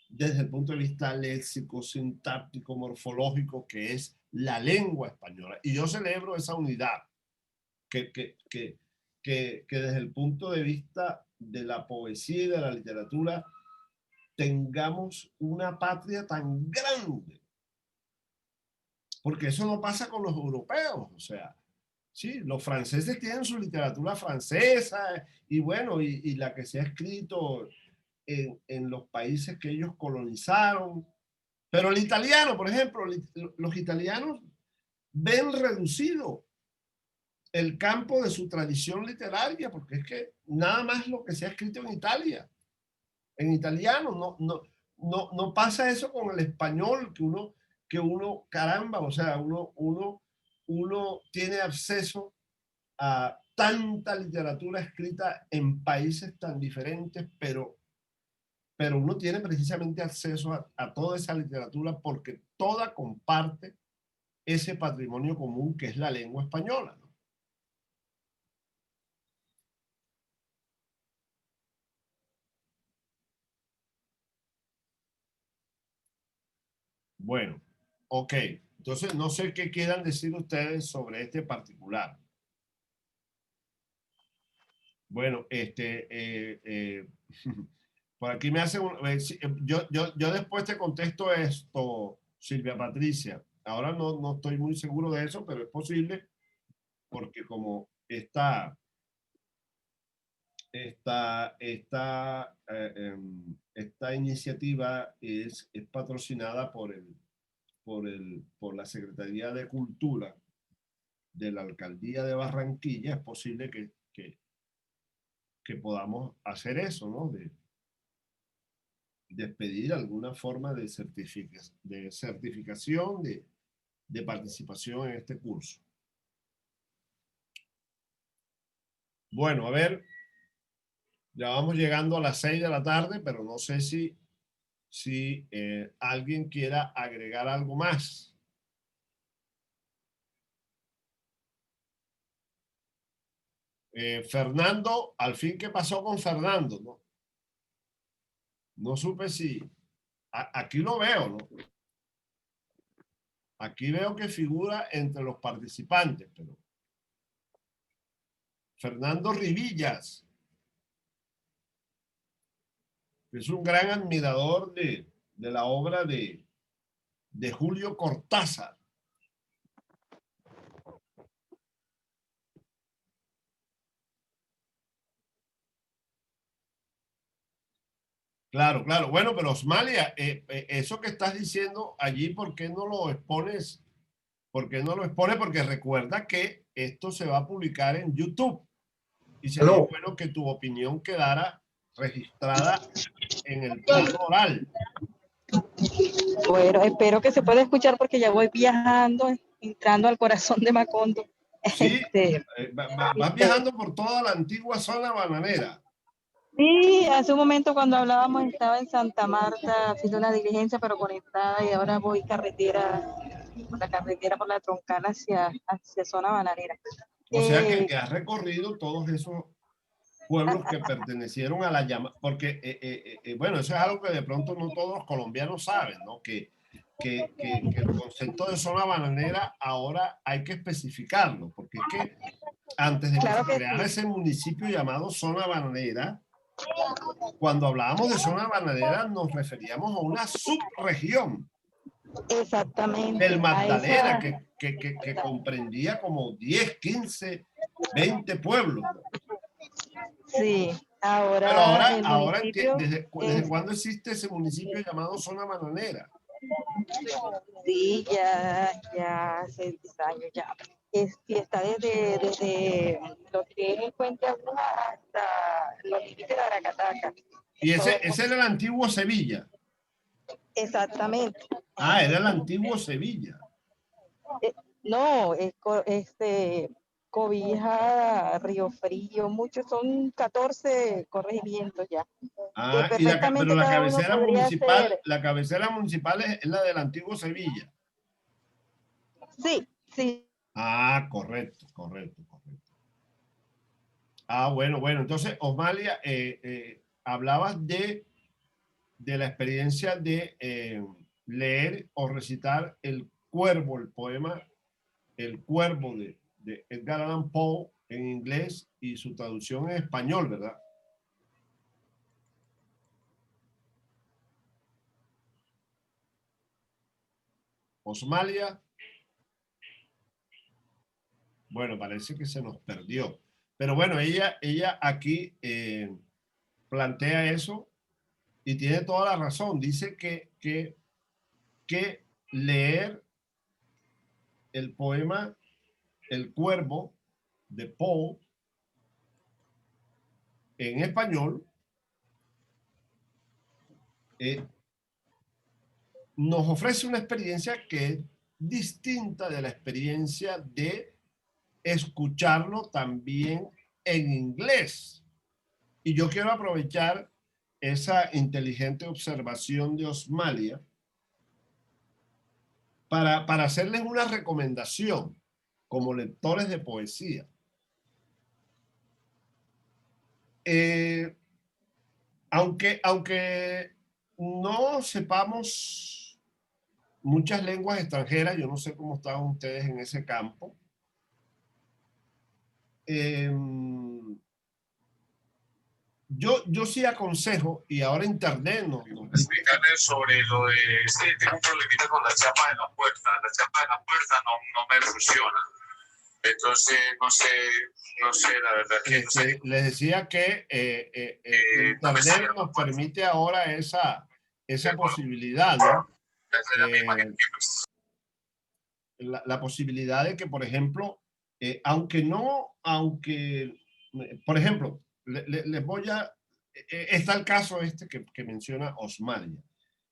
desde el punto de vista léxico, sintáctico, morfológico, que es la lengua española. Y yo celebro esa unidad que desde el punto de vista de la poesía y de la literatura tengamos una patria tan grande. Porque eso no pasa con los europeos. O sea, sí, los franceses tienen su literatura francesa y bueno, y la que se ha escrito en los países que ellos colonizaron. Pero el italiano, por ejemplo, los italianos ven reducido el campo de su tradición literaria, porque es que nada más lo que se ha escrito en Italia, en italiano, no pasa eso con el español, que uno caramba, o sea, uno tiene acceso a tanta literatura escrita en países tan diferentes, pero uno tiene precisamente acceso a toda esa literatura porque toda comparte ese patrimonio común que es la lengua española, ¿no? Bueno, ok. Entonces, no sé qué quieran decir ustedes sobre este particular. Bueno, por aquí me hacen yo después te contesto esto, Silvia Patricia. Ahora no estoy muy seguro de eso, pero es posible porque como esta iniciativa es patrocinada por la Secretaría de Cultura de la Alcaldía de Barranquilla, es posible que podamos hacer eso, ¿no? De pedir alguna forma de certificación de participación en este curso. Bueno, a ver, ya vamos llegando a las 6 de la tarde, pero no sé si alguien quiera agregar algo más. Fernando, al fin, ¿qué pasó con Fernando? No supe si... Aquí lo veo, ¿no? Aquí veo que figura entre los participantes, pero Fernando Rivillas, que es un gran admirador de la obra de Julio Cortázar. Claro, claro. Bueno, pero Osmalia, eso que estás diciendo allí, ¿por qué no lo expones? ¿Por qué no lo expones? Porque recuerda que esto se va a publicar en YouTube y sería bueno que tu opinión quedara registrada en el plano oral. Bueno, espero que se pueda escuchar porque ya voy viajando, entrando al corazón de Macondo. Sí, vas viajando por toda la antigua zona bananera. Sí, hace un momento cuando hablábamos estaba en Santa Marta haciendo una diligencia pero conectada y ahora voy por la carretera por la Troncal hacia zona bananera. O sea que has recorrido todos esos pueblos que pertenecieron a la llamada, porque bueno, eso es algo que de pronto no todos los colombianos saben, ¿no? Que el concepto de zona bananera ahora hay que especificarlo, porque es que antes de que se creara ese municipio llamado zona bananera, cuando hablábamos de zona bananera nos referíamos a una subregión. Exactamente. Del Magdalena, que comprendía como 10, 15, 20 pueblos. Sí, ahora. Pero ahora ¿desde cuándo existe ese municipio llamado zona bananera? Sí, ya hace 10 años ya. Está desde lo que es el Puente Aguja hasta los límites de Aracataca. Y ese era el antiguo Sevilla. Exactamente. Ah, era el antiguo Sevilla. No, Cobija, Río Frío, muchos, son 14 corregimientos ya. Ah, pero la cabecera municipal, la cabecera municipal es la del antiguo Sevilla. Sí, sí. Ah, correcto. Ah, bueno. Entonces, Osmalia, hablabas de la experiencia de leer o recitar El Cuervo, el poema El Cuervo de Edgar Allan Poe en inglés y su traducción en español, ¿verdad? Osmalia. Bueno, parece que se nos perdió. Pero bueno, ella aquí plantea eso y tiene toda la razón. Dice que leer el poema El Cuervo de Poe en español nos ofrece una experiencia que es distinta de la experiencia de escucharlo también en inglés. Y yo quiero aprovechar esa inteligente observación de Osmalia para hacerles una recomendación como lectores de poesía. Aunque no sepamos muchas lenguas extranjeras, yo no sé cómo están ustedes en ese campo, yo sí aconsejo, y ahora internet no explicarles sobre lo de tengo un problemita con la chapa de la puerta. La chapa de la puerta no me funciona. Entonces, no sé, la verdad que no sé. Les decía que internet nos permite ahora esa posibilidad, ¿no? La posibilidad de que, por ejemplo, por ejemplo, les voy a... está el caso este que menciona Osmalia.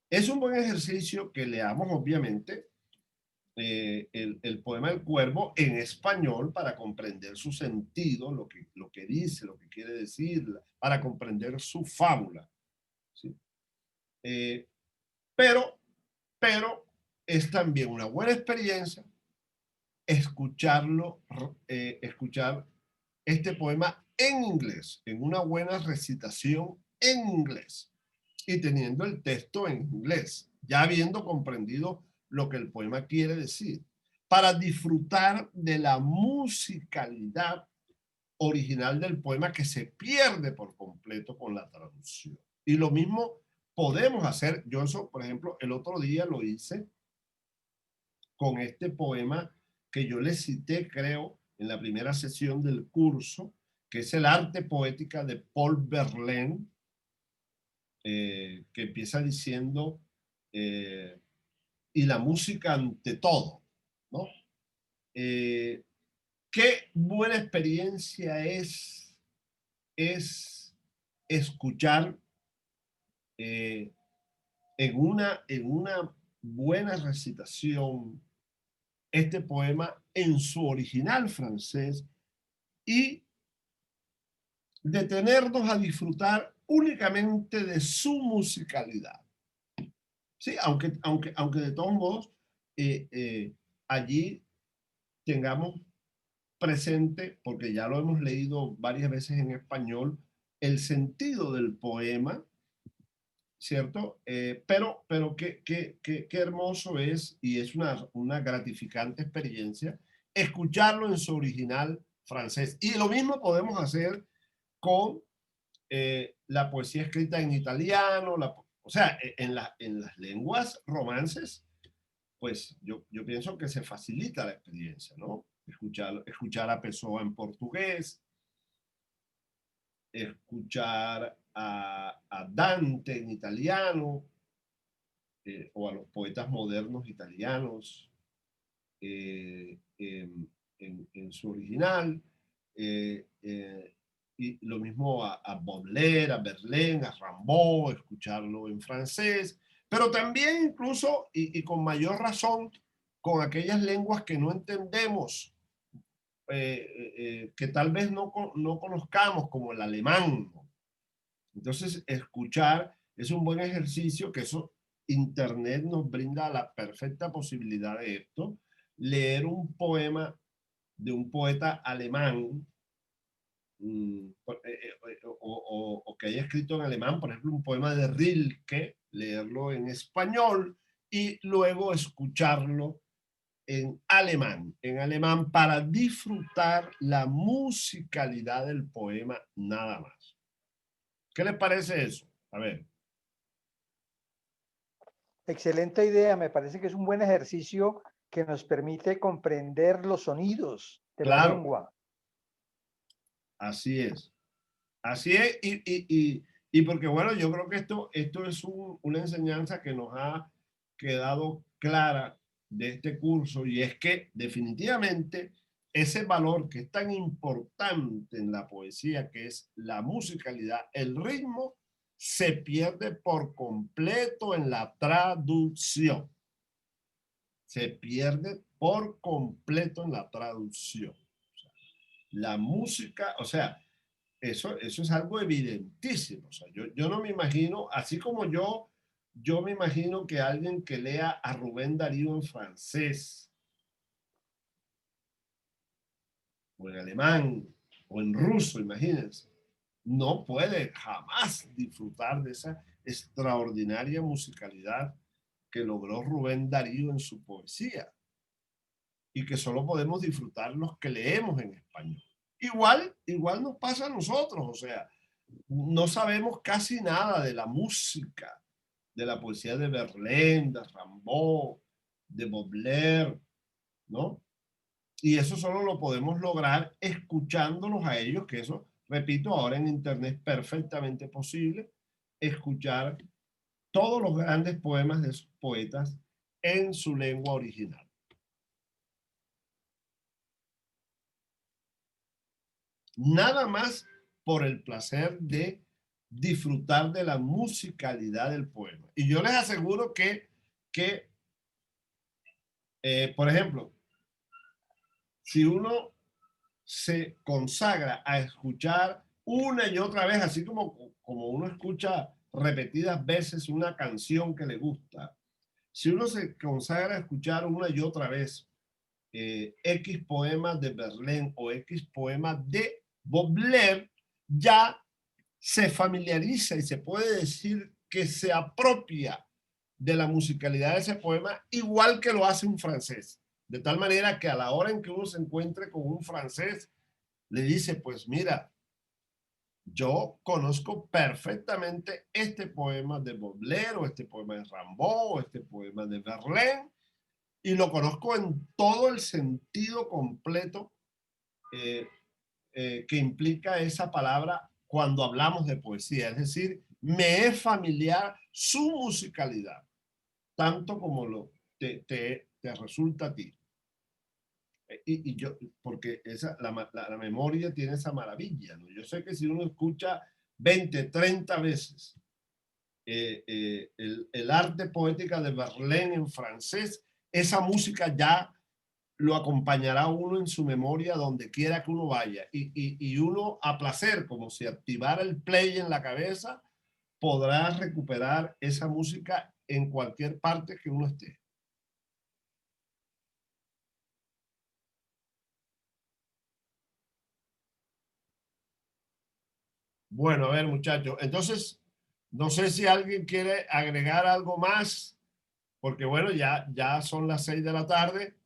Es un buen ejercicio que leamos, obviamente, el poema El Cuervo en español para comprender su sentido, lo que dice, lo que quiere decir, para comprender su fábula. ¿Sí? Pero es también una buena experiencia escuchar este poema en inglés, en una buena recitación en inglés y teniendo el texto en inglés, ya habiendo comprendido lo que el poema quiere decir, para disfrutar de la musicalidad original del poema que se pierde por completo con la traducción. Y lo mismo podemos hacer, yo eso, por ejemplo, el otro día lo hice con este poema que yo le cité, creo, en la primera sesión del curso, que es el arte poética de Paul Verlaine, que empieza diciendo, y la música ante todo, ¿no? Qué buena experiencia es escuchar en una buena recitación este poema en su original francés y detenernos a disfrutar únicamente de su musicalidad. Sí, aunque de todos modos allí tengamos presente, porque ya lo hemos leído varias veces en español, el sentido del poema, ¿cierto? Pero qué hermoso es, y es una gratificante experiencia, escucharlo en su original francés. Y lo mismo podemos hacer con la poesía escrita en italiano, o sea, en las lenguas romances, pues yo pienso que se facilita la experiencia, ¿no? Escuchar a Pessoa en portugués, escuchar a Dante en italiano, o a los poetas modernos italianos en su original, y lo mismo a Baudelaire, a Verlaine, a Rimbaud, escucharlo en francés, pero también incluso, y con mayor razón, con aquellas lenguas que no entendemos, que tal vez no conozcamos, como el alemán, ¿no? Entonces, escuchar es un buen ejercicio, que eso Internet nos brinda la perfecta posibilidad de esto. Leer un poema de un poeta alemán, o que haya escrito en alemán, por ejemplo, un poema de Rilke, leerlo en español y luego escucharlo en alemán para disfrutar la musicalidad del poema nada más. ¿Qué les parece eso? A ver. Excelente idea, me parece que es un buen ejercicio que nos permite comprender los sonidos de la lengua. Así es. Así es, y porque bueno, yo creo que esto es una enseñanza que nos ha quedado clara de este curso, y es que definitivamente ese valor que es tan importante en la poesía, que es la musicalidad, el ritmo, se pierde por completo en la traducción. Se pierde por completo en la traducción. O sea, la música, o sea, eso es algo evidentísimo. O sea, yo no me imagino, así como yo me imagino que alguien que lea a Rubén Darío en francés, o en alemán, o en ruso, imagínense, no puede jamás disfrutar de esa extraordinaria musicalidad que logró Rubén Darío en su poesía, y que solo podemos disfrutar los que leemos en español. Igual nos pasa a nosotros, o sea, no sabemos casi nada de la música, de la poesía de Verlaine, de Rimbaud, de Baudelaire, ¿no? Y eso solo lo podemos lograr escuchándolos a ellos, que eso, repito, ahora en Internet es perfectamente posible escuchar todos los grandes poemas de sus poetas en su lengua original. Nada más por el placer de disfrutar de la musicalidad del poema. Y yo les aseguro que por ejemplo, si uno se consagra a escuchar una y otra vez, así como uno escucha repetidas veces una canción que le gusta, si uno se consagra a escuchar una y otra vez X poemas de Verlaine o X poemas de Baudelaire, ya se familiariza y se puede decir que se apropia de la musicalidad de ese poema, igual que lo hace un francés. De tal manera que a la hora en que uno se encuentre con un francés, le dice, pues mira, yo conozco perfectamente este poema de Baudelaire, o este poema de Rimbaud, o este poema de Verlaine, y lo conozco en todo el sentido completo que implica esa palabra cuando hablamos de poesía. Es decir, me es familiar su musicalidad, tanto como te resulta a ti. Y yo, porque la memoria tiene esa maravilla, ¿no? Yo sé que si uno escucha 20, 30 veces el arte poética de Verlaine en francés, esa música ya lo acompañará a uno en su memoria donde quiera que uno vaya. Y uno, a placer, como si activara el play en la cabeza, podrá recuperar esa música en cualquier parte que uno esté. Bueno, a ver, muchachos. Entonces, no sé si alguien quiere agregar algo más, porque bueno, ya son las 6 de la tarde,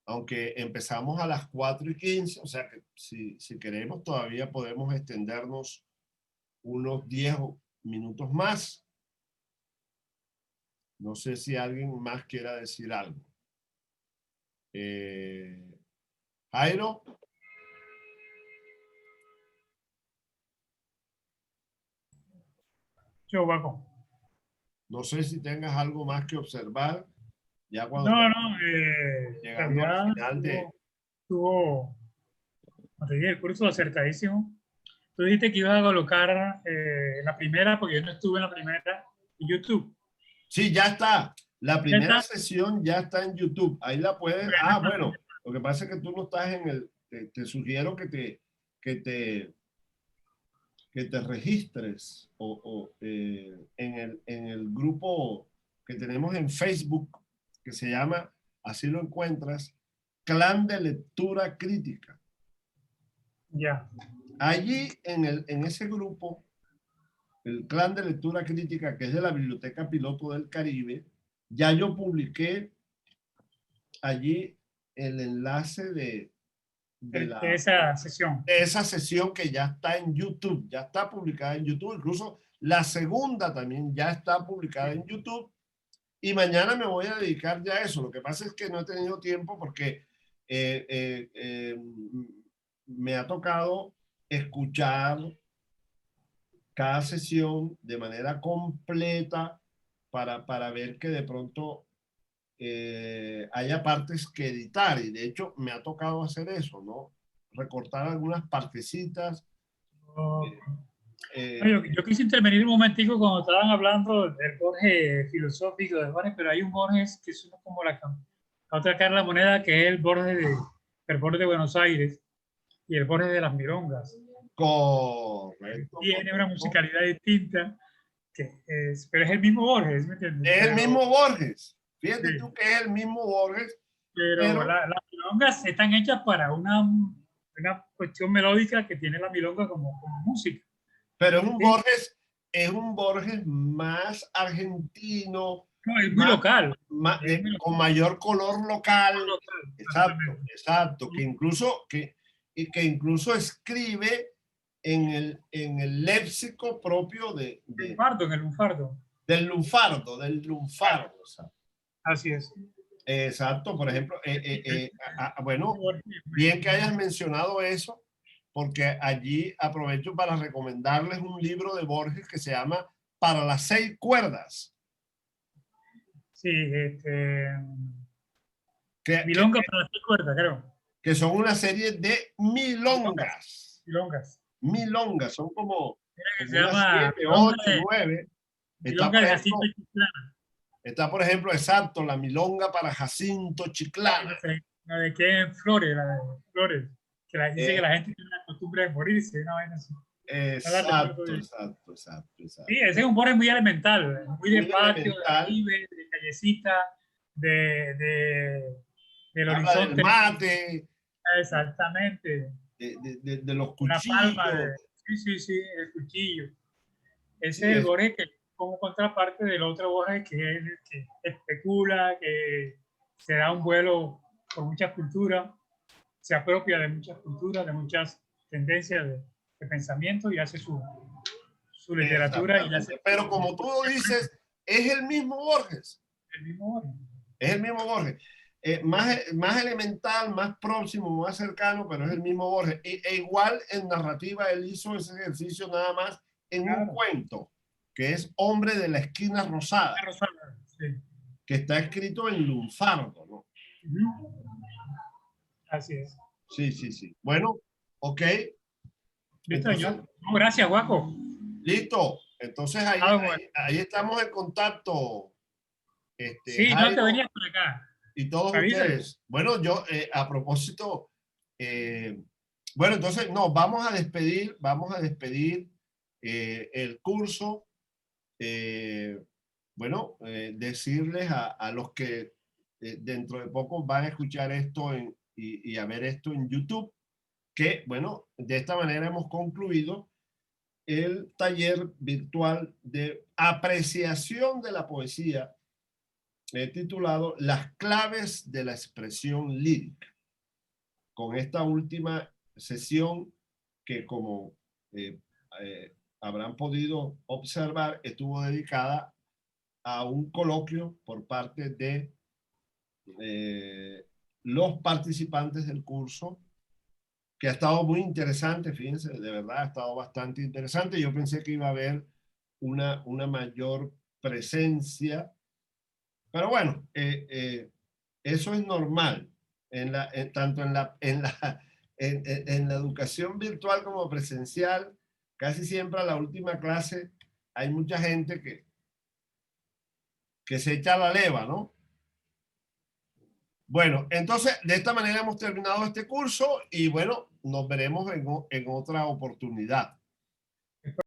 aunque empezamos a las 4:15, o sea que si queremos todavía podemos extendernos unos 10 minutos más. No sé si alguien más quiera decir algo. Jairo. Yo, Paco. No sé si tengas algo más que observar. Ya cuando No, llegando al final estuvo, como te dije, el curso acertadísimo. Tú dijiste que ibas a colocar la primera, porque yo no estuve en la primera, en YouTube. Sí, ya está. La primera sesión ya está en YouTube. Ahí la puedes. Ah, bueno. Lo que pasa es que tú no estás en el. Te sugiero que te registres en el grupo que tenemos en Facebook, que se llama, así lo encuentras, Clan de Lectura Crítica. Ya. Allí en ese grupo, el Clan de Lectura Crítica, que es de la Biblioteca Piloto del Caribe, ya yo publiqué allí el enlace de esa sesión. De esa sesión que ya está en YouTube, ya está publicada en YouTube, incluso la segunda también ya está publicada en YouTube, y mañana me voy a dedicar ya a eso. Lo que pasa es que no he tenido tiempo porque me ha tocado escuchar cada sesión de manera completa para ver que de pronto haya partes que editar, y de hecho me ha tocado hacer eso, ¿no? Recortar algunas partecitas. Yo quise intervenir un momentico cuando estaban hablando del Borges filosófico de Borges, pero hay un Borges que es como la otra cara de la moneda, que es el Borges de Buenos Aires y el Borges de las Milongas. Correcto. Tiene una musicalidad distinta, pero es el mismo Borges, ¿me entiendes? Es el mismo Borges. Fíjate tú que es el mismo Borges. Pero las milongas están hechas para una cuestión melódica que tiene la milonga como música. Pero es un Borges más argentino. No, es muy local. Con mayor color local. Exacto. Que incluso escribe en el léxico propio en el lunfardo. Del lunfardo. O sea. Así es. Exacto, por ejemplo, bueno, bien que hayas mencionado eso, porque allí aprovecho para recomendarles un libro de Borges que se llama Para las 6 cuerdas. Sí, milonga para las 6 cuerdas, creo. Que son una serie de milongas. Milongas, son como se llama 7, 8, 9. Milonga de Jacinto Chiclana. Está, por ejemplo, exacto, la milonga para Jacinto Chiclana. La de que Flores, que dice que la gente tiene la costumbre de morirse, una vaina así. Exacto. Sí, ese es un Borges muy elemental, muy de patio, de callecita, del horizonte. Del mate. Exactamente. De los cuchillos. Una palma sí, el cuchillo. Ese es el Borges como contraparte del otro Borges que especula, que se da un vuelo por muchas culturas, se apropia de muchas culturas, de muchas tendencias de pensamiento y hace su literatura. Y la hace, pero como tú dices, es el mismo Borges. el mismo Borges. Es el mismo Borges. Más elemental, más próximo, más cercano, pero es el mismo Borges. E igual en narrativa él hizo ese ejercicio nada más en un cuento, que es Hombre de la Esquina Rosada, Sí. que está escrito en lunfardo, ¿no? Así es. Sí, sí, sí. Bueno, ok. ¿Listo, Entonces, señor? Gracias, Guaco. listo. Entonces ahí estamos en contacto. Sí, Jairo, no te venías por acá. y todos ustedes. Bueno, yo a propósito, bueno, entonces no, vamos a despedir el curso. Bueno, decirles a los que dentro de poco van a escuchar esto y a ver esto en YouTube, que bueno, de esta manera hemos concluido el taller virtual de apreciación de la poesía titulado Las claves de la expresión lírica. Con esta última sesión que, como habrán podido observar, estuvo dedicada a un coloquio por parte de los participantes del curso, que ha estado muy interesante, fíjense, de verdad ha estado bastante interesante. Yo pensé que iba a haber una mayor presencia, pero bueno, eso es normal, tanto en la educación virtual como presencial. Casi siempre a la última clase hay mucha gente que se echa la leva, ¿no? Bueno, entonces de esta manera hemos terminado este curso y bueno, nos veremos en otra oportunidad.